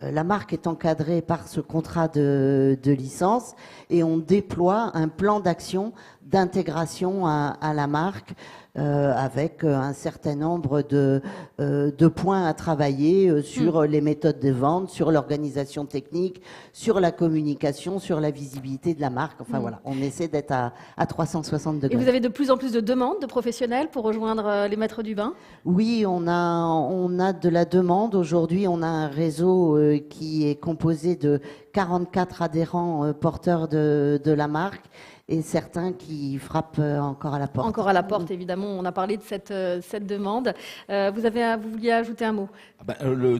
la marque est encadrée par ce contrat de licence, et on déploie un plan d'action d'intégration à la marque, avec un certain nombre de points à travailler sur les méthodes de vente, sur l'organisation technique, sur la communication, sur la visibilité de la marque. Enfin voilà, on essaie d'être à 360 degrés. Et vous avez de plus en plus de demandes de professionnels pour rejoindre les Maîtres du Bain? Oui, on a de la demande. Aujourd'hui, on a un réseau qui est composé de 44 adhérents porteurs de la marque, et certains qui frappent encore à la porte. Encore à la porte, évidemment. On a parlé de cette demande. Vous vouliez ajouter un mot?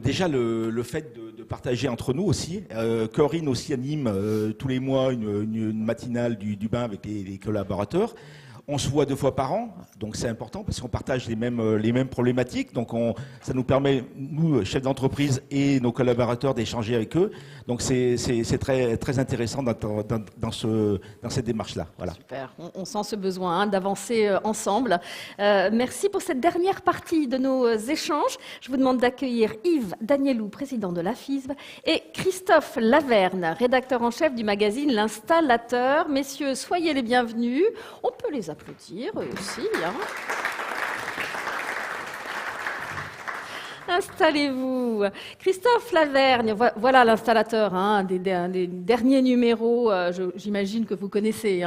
Déjà, le fait de partager entre nous aussi. Corinne aussi anime tous les mois une matinale du bain avec les collaborateurs. On se voit 2 fois par an, donc c'est important parce qu'on partage les mêmes problématiques. Donc ça nous permet, nous, chefs d'entreprise et nos collaborateurs, d'échanger avec eux. Donc c'est très, très intéressant dans cette démarche-là. Voilà. Super, on sent ce besoin d'avancer ensemble. Merci pour cette dernière partie de nos échanges. Je vous demande d'accueillir Yves Danielou, président de la FISB, et Christophe Laverne, rédacteur en chef du magazine L'Installateur. Messieurs, soyez les bienvenus. On peut les applaudir aussi. Installez-vous. Christophe Lavergne, voilà l'installateur des derniers numéros. J'imagine que vous connaissez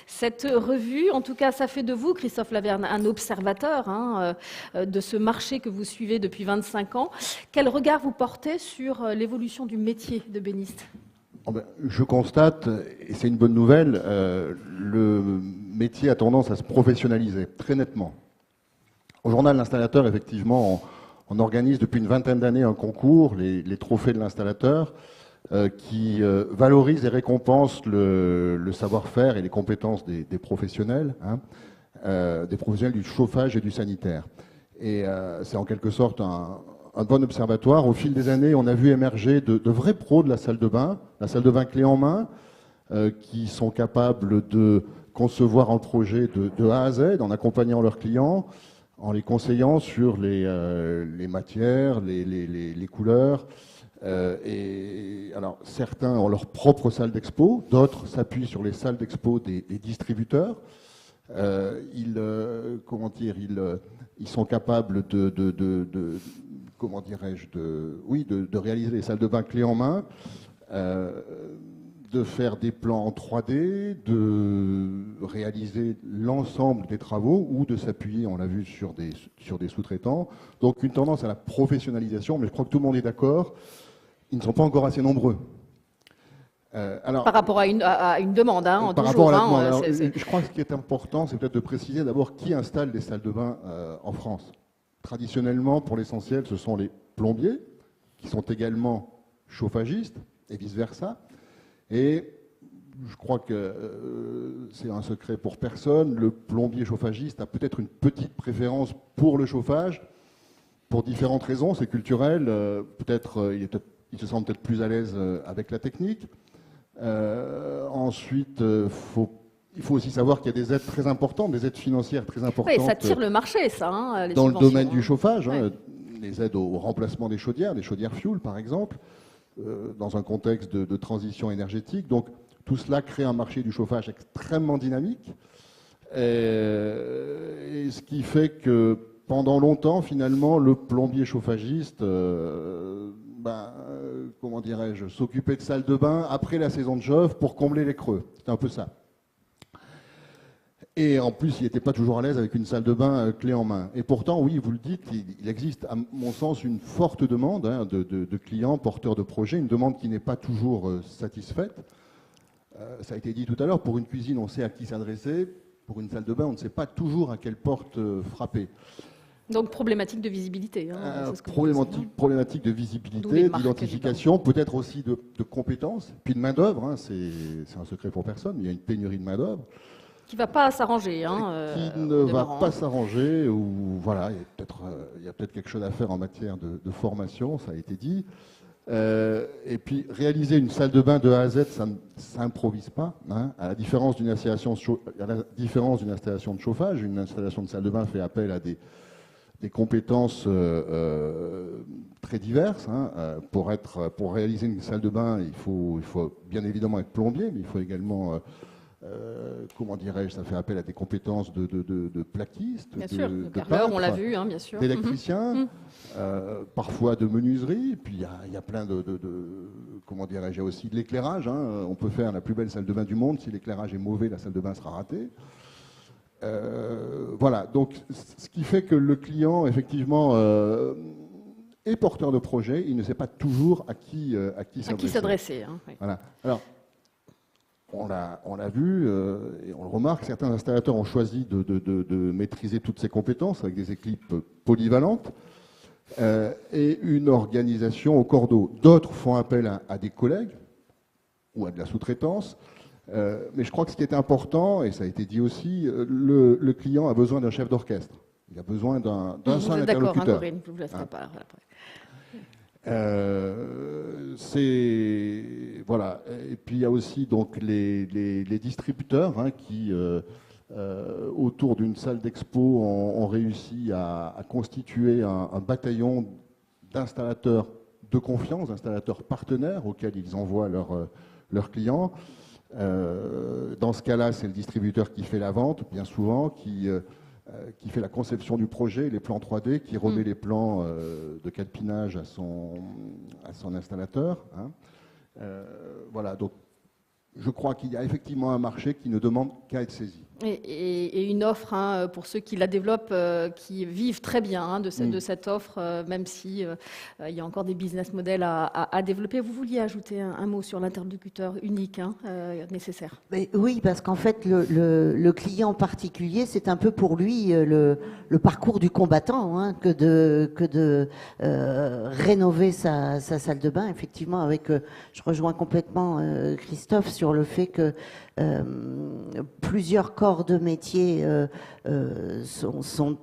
cette revue. En tout cas, ça fait de vous, Christophe Lavergne, un observateur de ce marché que vous suivez depuis 25 ans. Quel regard vous portez sur l'évolution du métier de béniste? Je constate, et c'est une bonne nouvelle, le métier a tendance à se professionnaliser, très nettement. Au journal L'Installateur, effectivement, on organise depuis une vingtaine d'années un concours, les trophées de l'installateur, qui valorise et récompense le savoir-faire et les compétences des professionnels, des professionnels du chauffage et du sanitaire. Et c'est en quelque sorte un bon observatoire. Au fil des années, on a vu émerger de vrais pros de la salle de bain clé en main, qui sont capables de concevoir un projet de A à Z en accompagnant leurs clients, en les conseillant sur les matières, les couleurs. Et alors, certains ont leur propre salle d'expo, d'autres s'appuient sur les salles d'expo des distributeurs. Ils sont capables de réaliser les salles de bain clés en main, de faire des plans en 3D, de réaliser l'ensemble des travaux ou de s'appuyer, on l'a vu, sur des sous-traitants. Donc une tendance à la professionnalisation, mais je crois que tout le monde est d'accord, ils ne sont pas encore assez nombreux. Par rapport à une demande, en par 2 rapport jours. À la demande. Je crois que ce qui est important, c'est peut-être de préciser d'abord qui installe des salles de bain en France. Traditionnellement, pour l'essentiel, ce sont les plombiers, qui sont également chauffagistes, et vice-versa. Et je crois que c'est un secret pour personne, le plombier chauffagiste a peut-être une petite préférence pour le chauffage, pour différentes raisons. C'est culturel, il se sent peut-être plus à l'aise avec la technique. Ensuite, faut il faut aussi savoir qu'il y a des aides très importantes, des aides financières très importantes. Oui, ça tire le marché, ça. Hein, les dans le domaine du hein. chauffage, Ouais. Les aides au remplacement des chaudières fuel, par exemple, dans un contexte de transition énergétique. Donc, tout cela crée un marché du chauffage extrêmement dynamique. Et ce qui fait que pendant longtemps, finalement, le plombier chauffagiste, comment dirais-je, s'occupait de salles de bain après la saison de chauffe pour combler les creux. C'était un peu ça. Et en plus, il n'était pas toujours à l'aise avec une salle de bain clé en main. Et pourtant, oui, vous le dites, il existe, à mon sens, une forte demande de clients porteurs de projets, une demande qui n'est pas toujours satisfaite. Ça a été dit tout à l'heure, pour une cuisine, on sait à qui s'adresser. Pour une salle de bain, on ne sait pas toujours à quelle porte frapper. Donc problématique de visibilité. Hein, problématique de visibilité, d'identification, peut-être aussi de compétences, puis de main-d'œuvre. Hein, c'est un secret pour personne, il y a une pénurie de main-d'œuvre. Qui ne va pas s'arranger. Qui ne va pas s'arranger, ou voilà, il y a peut-être quelque chose à faire en matière de formation, ça a été dit. Et puis réaliser une salle de bain de A à Z, ça ne s'improvise pas. Hein. À la différence d'une installation de chauffage, une installation de salle de bain fait appel à des compétences très diverses. Hein. Pour réaliser une salle de bain, il faut bien évidemment être plombier, mais il faut également, comment dirais-je, ça fait appel à des compétences de plaquistes, bien sûr, de carreleur, peintres, on l'a vu, hein, bien sûr, d'électriciens, parfois de menuiserie, puis il y a plein comment dirais-je, il y a aussi de l'éclairage. Hein. On peut faire la plus belle salle de bain du monde, si l'éclairage est mauvais, la salle de bain sera ratée. Voilà, donc ce qui fait que le client, effectivement, est porteur de projet, il ne sait pas toujours à qui s'adresser. Hein, oui. Voilà. Alors, on l'a vu et on le remarque, certains installateurs ont choisi de maîtriser toutes ces compétences avec des équipes polyvalentes et une organisation au cordeau. D'autres font appel à des collègues ou à de la sous-traitance. Mais je crois que ce qui est important, et ça a été dit aussi, le client a besoin d'un chef d'orchestre. Il a besoin d'un seul interlocuteur. D'accord, Corinne, je vous laisserai pas. Voilà. Et puis il y a aussi donc les distributeurs qui, autour d'une salle d'expo, ont réussi à constituer un bataillon d'installateurs de confiance, d'installateurs partenaires auxquels ils envoient leurs clients. Dans ce cas-là, c'est le distributeur qui fait la vente, bien souvent, qui fait la conception du projet, les plans 3D, qui remet les plans de calpinage à son installateur. Hein. Voilà, donc je crois qu'il y a effectivement un marché qui ne demande qu'à être saisi. Et une offre pour ceux qui la développent, qui vivent très bien de cette offre, même si il y a encore des business models à développer. Vous vouliez ajouter un mot sur l'interlocuteur unique nécessaire? Mais oui, parce qu'en fait, le client particulier, c'est un peu pour lui le parcours du combattant que de rénover sa salle de bain. Effectivement, je rejoins complètement Christophe sur le fait que plusieurs corps de métier sont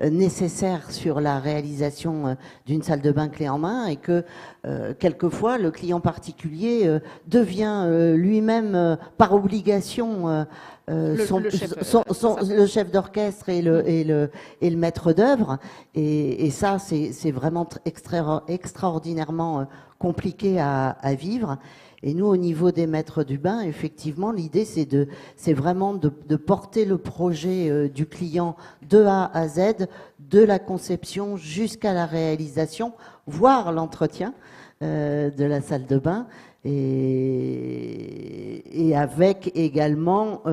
nécessaires sur la réalisation d'une salle de bain clé en main et que quelquefois le client particulier devient lui-même par obligation le chef d'orchestre et le maître d'œuvre, et ça c'est vraiment extraordinairement compliqué à vivre. Et nous, au niveau des maîtres du bain, effectivement, l'idée, c'est vraiment de porter le projet du client de A à Z, de la conception jusqu'à la réalisation, voire l'entretien de la salle de bain. Et avec également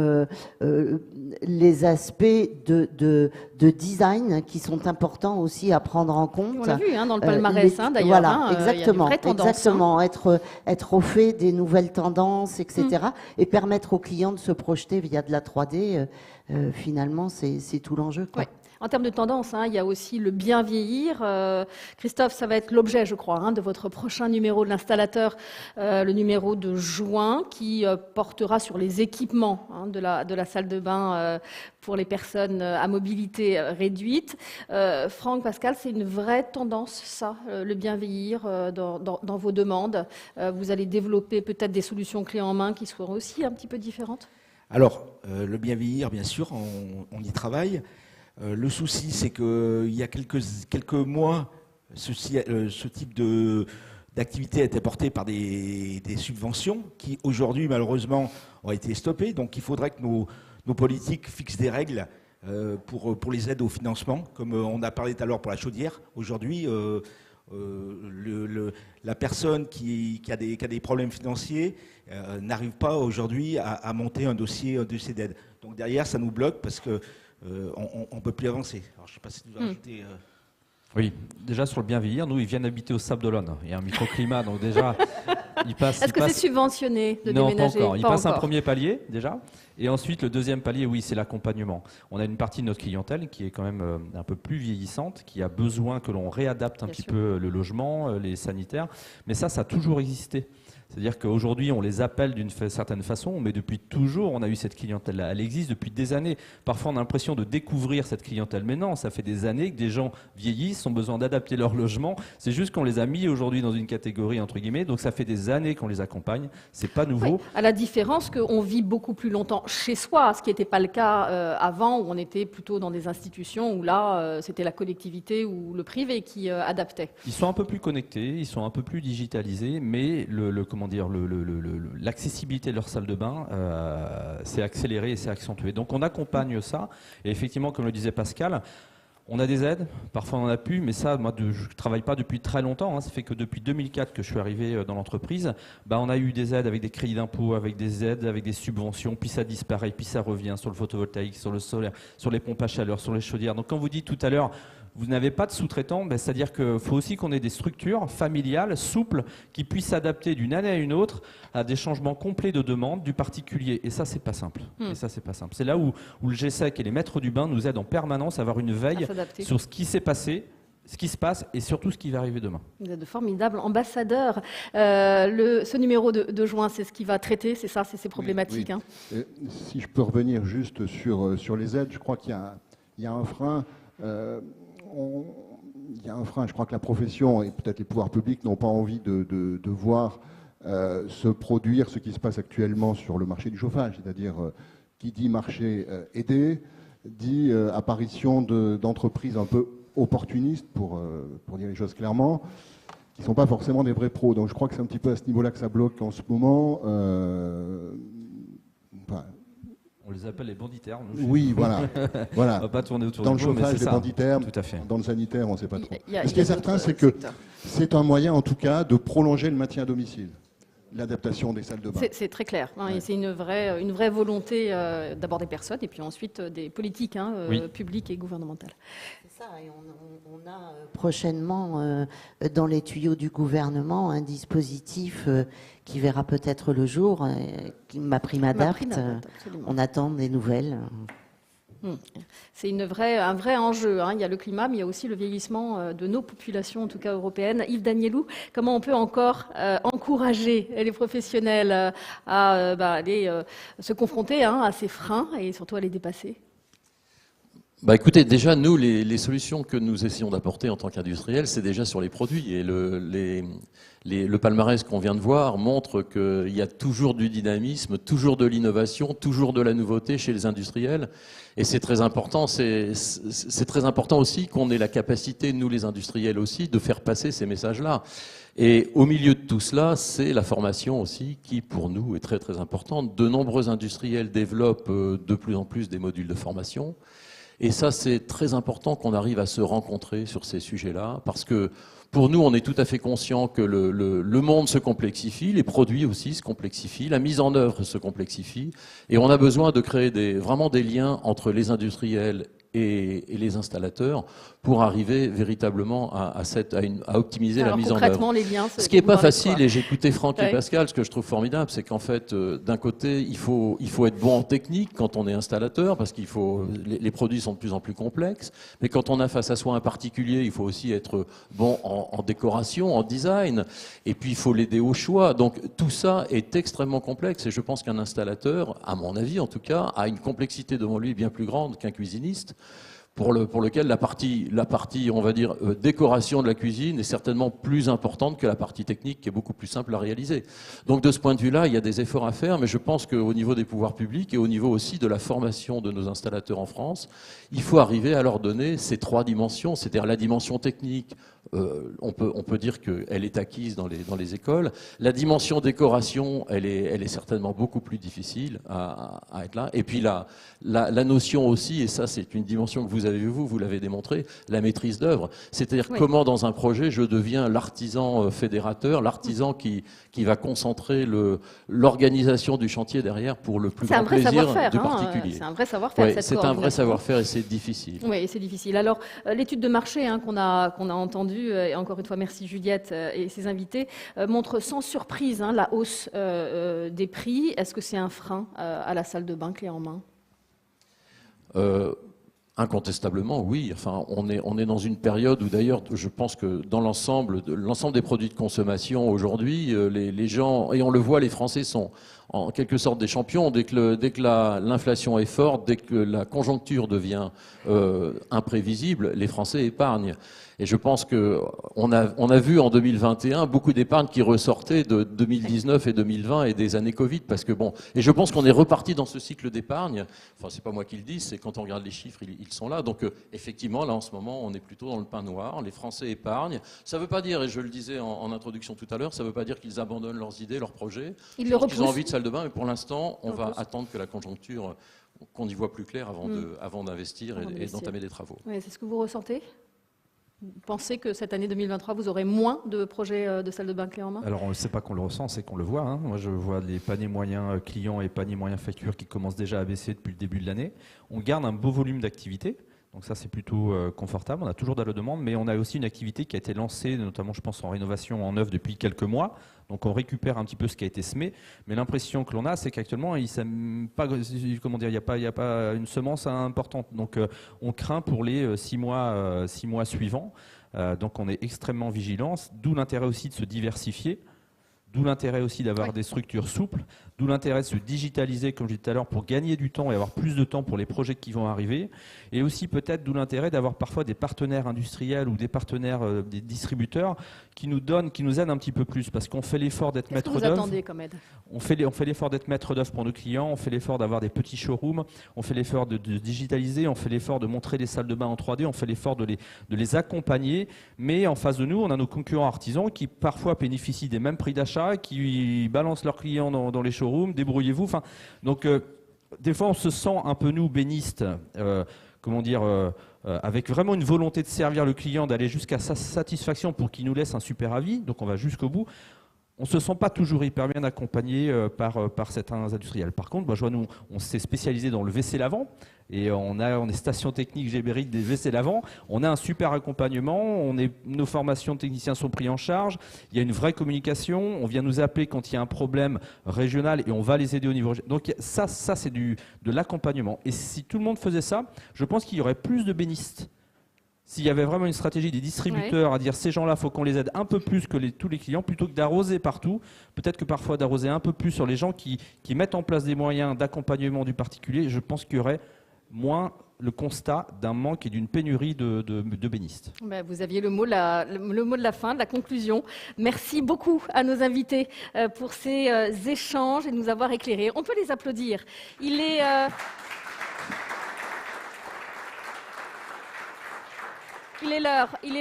les aspects de design qui sont importants aussi à prendre en compte. On l'a vu dans le palmarès, d'ailleurs. Voilà, exactement. Il y a une vraie tendance, exactement. Être au fait des nouvelles tendances, etc. Et permettre aux clients de se projeter via de la 3D. Finalement, c'est tout l'enjeu. Ouais. En termes de tendance, il y a aussi le bien vieillir. Christophe, ça va être l'objet, je crois, de votre prochain numéro de l'installateur, le numéro de juin, qui portera sur les équipements de la salle de bain pour les personnes à mobilité réduite. Franck, Pascal, c'est une vraie tendance, ça, le bien vieillir dans vos demandes. Vous allez développer peut-être des solutions clés en main qui seront aussi un petit peu différentes? Alors, le bien vieillir, bien sûr, on y travaille. Le souci, c'est qu'il y a quelques mois, ce type d'activité a été porté par des subventions qui, aujourd'hui, malheureusement, ont été stoppées. Donc, il faudrait que nos politiques fixent des règles pour les aides au financement, comme on a parlé tout à l'heure pour la chaudière. Aujourd'hui, la personne qui a des problèmes financiers n'arrive pas aujourd'hui à monter un dossier d'aide. Donc derrière, ça nous bloque parce qu'on ne peut plus avancer. Alors, je ne sais pas si tu veux rajouter... Oui, déjà sur le bien vieillir, nous, ils viennent habiter au Sable d'Olonne. Il y a un microclimat, donc déjà, ils passent... Est-ce que c'est subventionné de déménager? Non, pas encore. Ils passent un encore. premier palier, déjà. Et ensuite, le deuxième palier, oui, c'est l'accompagnement. On a une partie de notre clientèle qui est quand même un peu plus vieillissante, qui a besoin que l'on réadapte un petit peu le logement, les sanitaires. Mais ça a toujours existé. C'est-à-dire qu'aujourd'hui, on les appelle d'une certaine façon, mais depuis toujours, on a eu cette clientèle-là. Elle existe depuis des années. Parfois, on a l'impression de découvrir cette clientèle. Mais non, ça fait des années que des gens vieillissent, ont besoin d'adapter leur logement. C'est juste qu'on les a mis aujourd'hui dans une catégorie, entre guillemets. Donc, ça fait des années qu'on les accompagne. C'est pas nouveau. Oui, à la différence qu'on vit beaucoup plus longtemps chez soi, ce qui n'était pas le cas avant, où on était plutôt dans des institutions où là, c'était la collectivité ou le privé qui adaptait. Ils sont un peu plus connectés, ils sont un peu plus digitalisés, mais l'accessibilité de leur salle de bain s'est accélérée et s'est accentuée. Donc on accompagne ça, et effectivement, comme le disait Pascal, on a des aides, parfois on n'en a plus, mais ça, moi, je ne travaille pas depuis très longtemps. Ça fait que depuis 2004 que je suis arrivé dans l'entreprise, on a eu des aides avec des crédits d'impôt, avec des aides, avec des subventions, puis ça disparaît, puis ça revient sur le photovoltaïque, sur le solaire, sur les pompes à chaleur, sur les chaudières. Donc quand vous dites tout à l'heure, vous n'avez pas de sous-traitants, c'est-à-dire qu'il faut aussi qu'on ait des structures familiales, souples, qui puissent s'adapter d'une année à une autre à des changements complets de demande du particulier. Et ça, c'est pas simple. Et ça, c'est pas simple. C'est là où le GSEC et les maîtres du bain nous aident en permanence à avoir une veille sur ce qui s'est passé, ce qui se passe et surtout ce qui va arriver demain. Vous êtes de formidables ambassadeurs. Ce numéro de juin, c'est ce qui va traiter, c'est ça, c'est ces problématiques. Oui. Hein. Si je peux revenir juste sur les aides, je crois qu'il y a un frein. Il y a un frein, je crois que la profession et peut-être les pouvoirs publics n'ont pas envie de voir se produire ce qui se passe actuellement sur le marché du chauffage, c'est-à-dire qui dit marché aidé, dit apparition d'entreprises un peu opportunistes, pour dire les choses clairement, qui ne sont pas forcément des vrais pros. Donc je crois que c'est un petit peu à ce niveau-là que ça bloque en ce moment. On les appelle les banditaires. Oui, voilà. On ne va pas tourner autour dans du le pot, chauffage, les banditaires. Tout à fait. Dans le sanitaire, on ne sait pas trop. Ce qui est certain, c'est que c'est un moyen, en tout cas, de prolonger le maintien à domicile, l'adaptation des salles de bain. C'est très clair. Et c'est une vraie volonté d'abord des personnes et puis ensuite des politiques publiques et gouvernementales. C'est ça, et on a prochainement dans les tuyaux du gouvernement un dispositif qui verra peut-être le jour, MaPrimeAdapt'. On attend des nouvelles. C'est un vrai enjeu. Il y a le climat, mais il y a aussi le vieillissement de nos populations, en tout cas européennes. Yves Danielou, comment on peut encore encourager les professionnels à aller se confronter à ces freins et surtout à les dépasser? Écoutez, déjà, nous, les solutions que nous essayons d'apporter en tant qu'industriels, c'est déjà sur les produits. Et le palmarès qu'on vient de voir montre qu'il y a toujours du dynamisme, toujours de l'innovation, toujours de la nouveauté chez les industriels. Et c'est très important. C'est très important aussi qu'on ait la capacité, nous les industriels aussi, de faire passer ces messages-là. Et au milieu de tout cela, c'est la formation aussi qui, pour nous, est très très importante. De nombreux industriels développent de plus en plus des modules de formation. Et ça, c'est très important qu'on arrive à se rencontrer sur ces sujets-là, parce que pour nous, on est tout à fait conscient que le monde se complexifie, les produits aussi se complexifient, la mise en œuvre se complexifie, et on a besoin de créer vraiment des liens entre les industriels et les installateurs pour arriver véritablement à optimiser la mise en œuvre. Les liens, ce qui n'est pas facile, et j'écoutais Franck et Pascal, ce que je trouve formidable, c'est qu'en fait, d'un côté, il faut être bon en technique quand on est installateur, parce qu'il faut les produits sont de plus en plus complexes, mais quand on a face à soi un particulier, il faut aussi être bon en décoration, en design, et puis il faut l'aider au choix. Donc tout ça est extrêmement complexe, et je pense qu'un installateur, à mon avis en tout cas, a une complexité devant lui bien plus grande qu'un cuisiniste, pour lequel la partie, on va dire, décoration de la cuisine est certainement plus importante que la partie technique, qui est beaucoup plus simple à réaliser. Donc de ce point de vue-là, il y a des efforts à faire, mais je pense qu'au niveau des pouvoirs publics et au niveau aussi de la formation de nos installateurs en France, il faut arriver à leur donner ces 3 dimensions, c'est-à-dire la dimension technique. On peut dire qu'elle est acquise dans les écoles. La dimension décoration, elle est certainement beaucoup plus difficile à être là. Et puis la notion aussi, et ça c'est une dimension que vous avez vous l'avez démontré, la maîtrise d'œuvre. C'est-à-dire comment dans un projet je deviens l'artisan fédérateur, l'artisan qui va concentrer l'organisation du chantier derrière pour le plus grand plaisir du particulier. C'est un vrai savoir-faire. C'est un vrai savoir-faire et c'est difficile. Oui, c'est difficile. Alors l'étude de marché qu'on a entendue, et encore une fois merci Juliette et ses invités, montre sans surprise la hausse des prix. Est-ce que c'est un frein à la salle de bain clé en main ? Incontestablement, oui. Enfin, on est dans une période où, d'ailleurs, je pense que dans l'ensemble des produits de consommation aujourd'hui, les gens, et on le voit, les Français sont en quelque sorte des champions. Dès que l'inflation est forte, dès que la conjoncture devient imprévisible, les Français épargnent. Et je pense qu'on a vu en 2021 beaucoup d'épargne qui ressortait de 2019 et 2020 et des années Covid. Et je pense qu'on est reparti dans ce cycle d'épargne. Enfin, c'est pas moi qui le dis, c'est quand on regarde les chiffres, ils sont là. Donc, effectivement, là, en ce moment, on est plutôt dans le pain noir. Les Français épargnent. Ça ne veut pas dire, et je le disais en introduction tout à l'heure, ça ne veut pas dire qu'ils abandonnent leurs idées, leurs projets. Ils ont envie de salle de bain, mais pour l'instant, on va attendre que la conjoncture, qu'on y voit plus clair avant d'investir et d'entamer des travaux. Oui, c'est ce que vous ressentez ? Vous pensez que cette année 2023, vous aurez moins de projets de salles de bain clés en main ? Alors, on ne sait pas qu'on le ressent, c'est qu'on le voit. Moi, je vois les paniers moyens clients et paniers moyens factures qui commencent déjà à baisser depuis le début de l'année. On garde un beau volume d'activité. Donc ça, c'est plutôt confortable. On a toujours de la demande, mais on a aussi une activité qui a été lancée, notamment, je pense, en rénovation en neuf depuis quelques mois. Donc on récupère un petit peu ce qui a été semé. Mais l'impression que l'on a, c'est qu'actuellement, il n'y a pas une semence importante. Donc on craint pour les 6 mois suivants. Donc on est extrêmement vigilant. D'où l'intérêt aussi de se diversifier. D'où l'intérêt aussi d'avoir des structures souples, d'où l'intérêt de se digitaliser, comme je disais tout à l'heure, pour gagner du temps et avoir plus de temps pour les projets qui vont arriver. Et aussi peut-être d'où l'intérêt d'avoir parfois des partenaires industriels ou des partenaires, des distributeurs qui nous aident un petit peu plus, parce qu'on fait l'effort d'être maître d'œuvre. Qu'est-ce que vous attendez comme aide ? On fait l'effort d'être maître d'œuvre pour nos clients, on fait l'effort d'avoir des petits showrooms, on fait l'effort de digitaliser, on fait l'effort de montrer les salles de bain en 3D, on fait l'effort de les accompagner. Mais en face de nous, on a nos concurrents artisans qui parfois bénéficient des mêmes prix d'achat, qui balancent leurs clients dans les showrooms, débrouillez-vous. Enfin, donc, des fois, on se sent un peu, nous, bénistes, avec vraiment une volonté de servir le client, d'aller jusqu'à sa satisfaction pour qu'il nous laisse un super avis. Donc, on va jusqu'au bout. On ne se sent pas toujours hyper bien accompagné par certains industriels. Par contre, je vois, nous, on s'est spécialisé dans le WC lavant. Et on est station technique Géméric des WC lavants. On a un super accompagnement. Nos formations de techniciens sont prises en charge. Il y a une vraie communication. On vient nous appeler quand il y a un problème régional et on va les aider au niveau. Donc ça c'est de l'accompagnement. Et si tout le monde faisait ça, je pense qu'il y aurait plus de bénistes. S'il y avait vraiment une stratégie des distributeurs à dire ces gens-là, il faut qu'on les aide un peu plus que tous les clients, plutôt que d'arroser partout, peut-être que parfois d'arroser un peu plus sur les gens qui mettent en place des moyens d'accompagnement du particulier, je pense qu'il y aurait moins le constat d'un manque et d'une pénurie de bénistes. Vous aviez le mot de la fin, de la conclusion. Merci beaucoup à nos invités pour ces échanges et de nous avoir éclairés. On peut les applaudir. Il est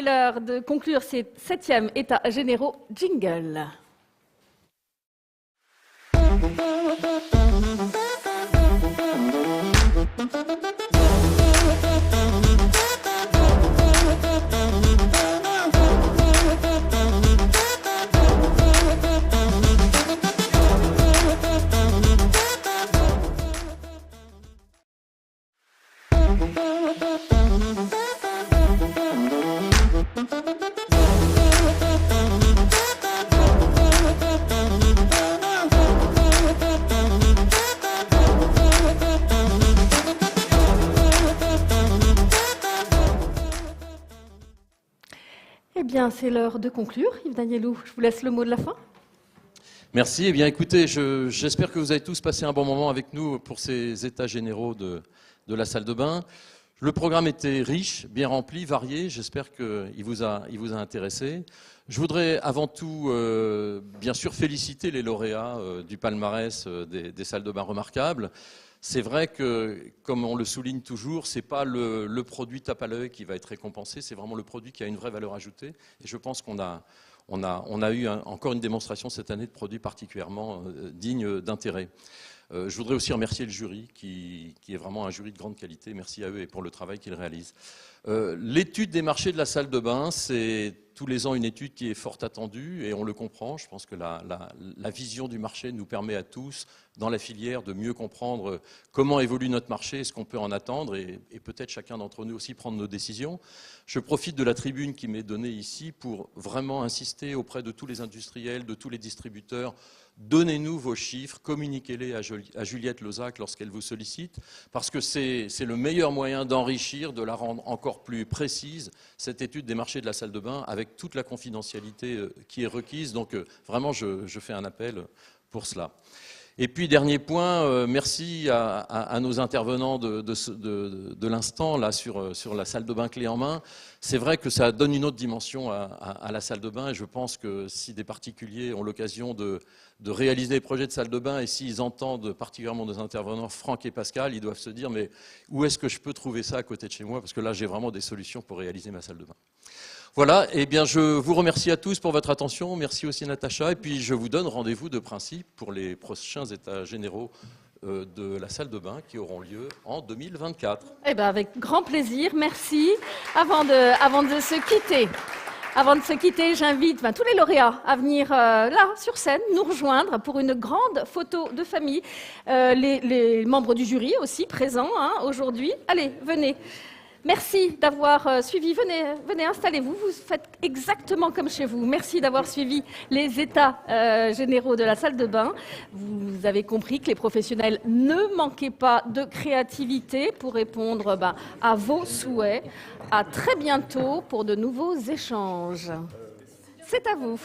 l'heure de conclure ces 7e États généraux. Jingle. Eh bien, c'est l'heure de conclure. Yves Danielou, je vous laisse le mot de la fin. Merci. Eh bien, écoutez, j'espère que vous avez tous passé un bon moment avec nous pour ces états généraux de la salle de bain. Le programme était riche, bien rempli, varié. J'espère qu'il vous a intéressé. Je voudrais avant tout, bien sûr, féliciter les lauréats du palmarès des salles de bain remarquables. C'est vrai que, comme on le souligne toujours, ce n'est pas le produit tape à l'œil qui va être récompensé, c'est vraiment le produit qui a une vraie valeur ajoutée. Et je pense qu'on a eu encore une démonstration cette année de produits particulièrement dignes d'intérêt. Je voudrais aussi remercier le jury, qui est vraiment un jury de grande qualité. Merci à eux et pour le travail qu'ils réalisent. L'étude des marchés de la salle de bain, c'est tous les ans une étude qui est fort attendue et on le comprend. Je pense que la vision du marché nous permet à tous, dans la filière, de mieux comprendre comment évolue notre marché, ce qu'on peut en attendre et peut-être chacun d'entre nous aussi prendre nos décisions. Je profite de la tribune qui m'est donnée ici pour vraiment insister auprès de tous les industriels, de tous les distributeurs. Donnez-nous vos chiffres, communiquez-les à Juliette Lozac lorsqu'elle vous sollicite, parce que c'est le meilleur moyen d'enrichir, de la rendre encore plus précise, cette étude des marchés de la salle de bain, avec toute la confidentialité qui est requise. Donc vraiment, je fais un appel pour cela. Et puis, dernier point, merci à nos intervenants de l'instant là sur la salle de bain clé en main. C'est vrai que ça donne une autre dimension à la salle de bain et je pense que si des particuliers ont l'occasion de réaliser des projets de salle de bain et s'ils entendent particulièrement nos intervenants Franck et Pascal, ils doivent se dire mais où est-ce que je peux trouver ça à côté de chez moi, parce que là j'ai vraiment des solutions pour réaliser ma salle de bain. Voilà, eh bien je vous remercie à tous pour votre attention, merci aussi Natacha, et puis je vous donne rendez-vous de principe pour les prochains états généraux de la salle de bain qui auront lieu en 2024. Eh bien avec grand plaisir, merci. Avant de se quitter, j'invite tous les lauréats à venir là, sur scène, nous rejoindre pour une grande photo de famille. Les membres du jury aussi présents aujourd'hui. Allez, venez. Merci d'avoir suivi. Venez, installez-vous. Vous faites exactement comme chez vous. Merci d'avoir suivi les états généraux de la salle de bain. Vous avez compris que les professionnels ne manquaient pas de créativité pour répondre à vos souhaits. À très bientôt pour de nouveaux échanges. C'est à vous.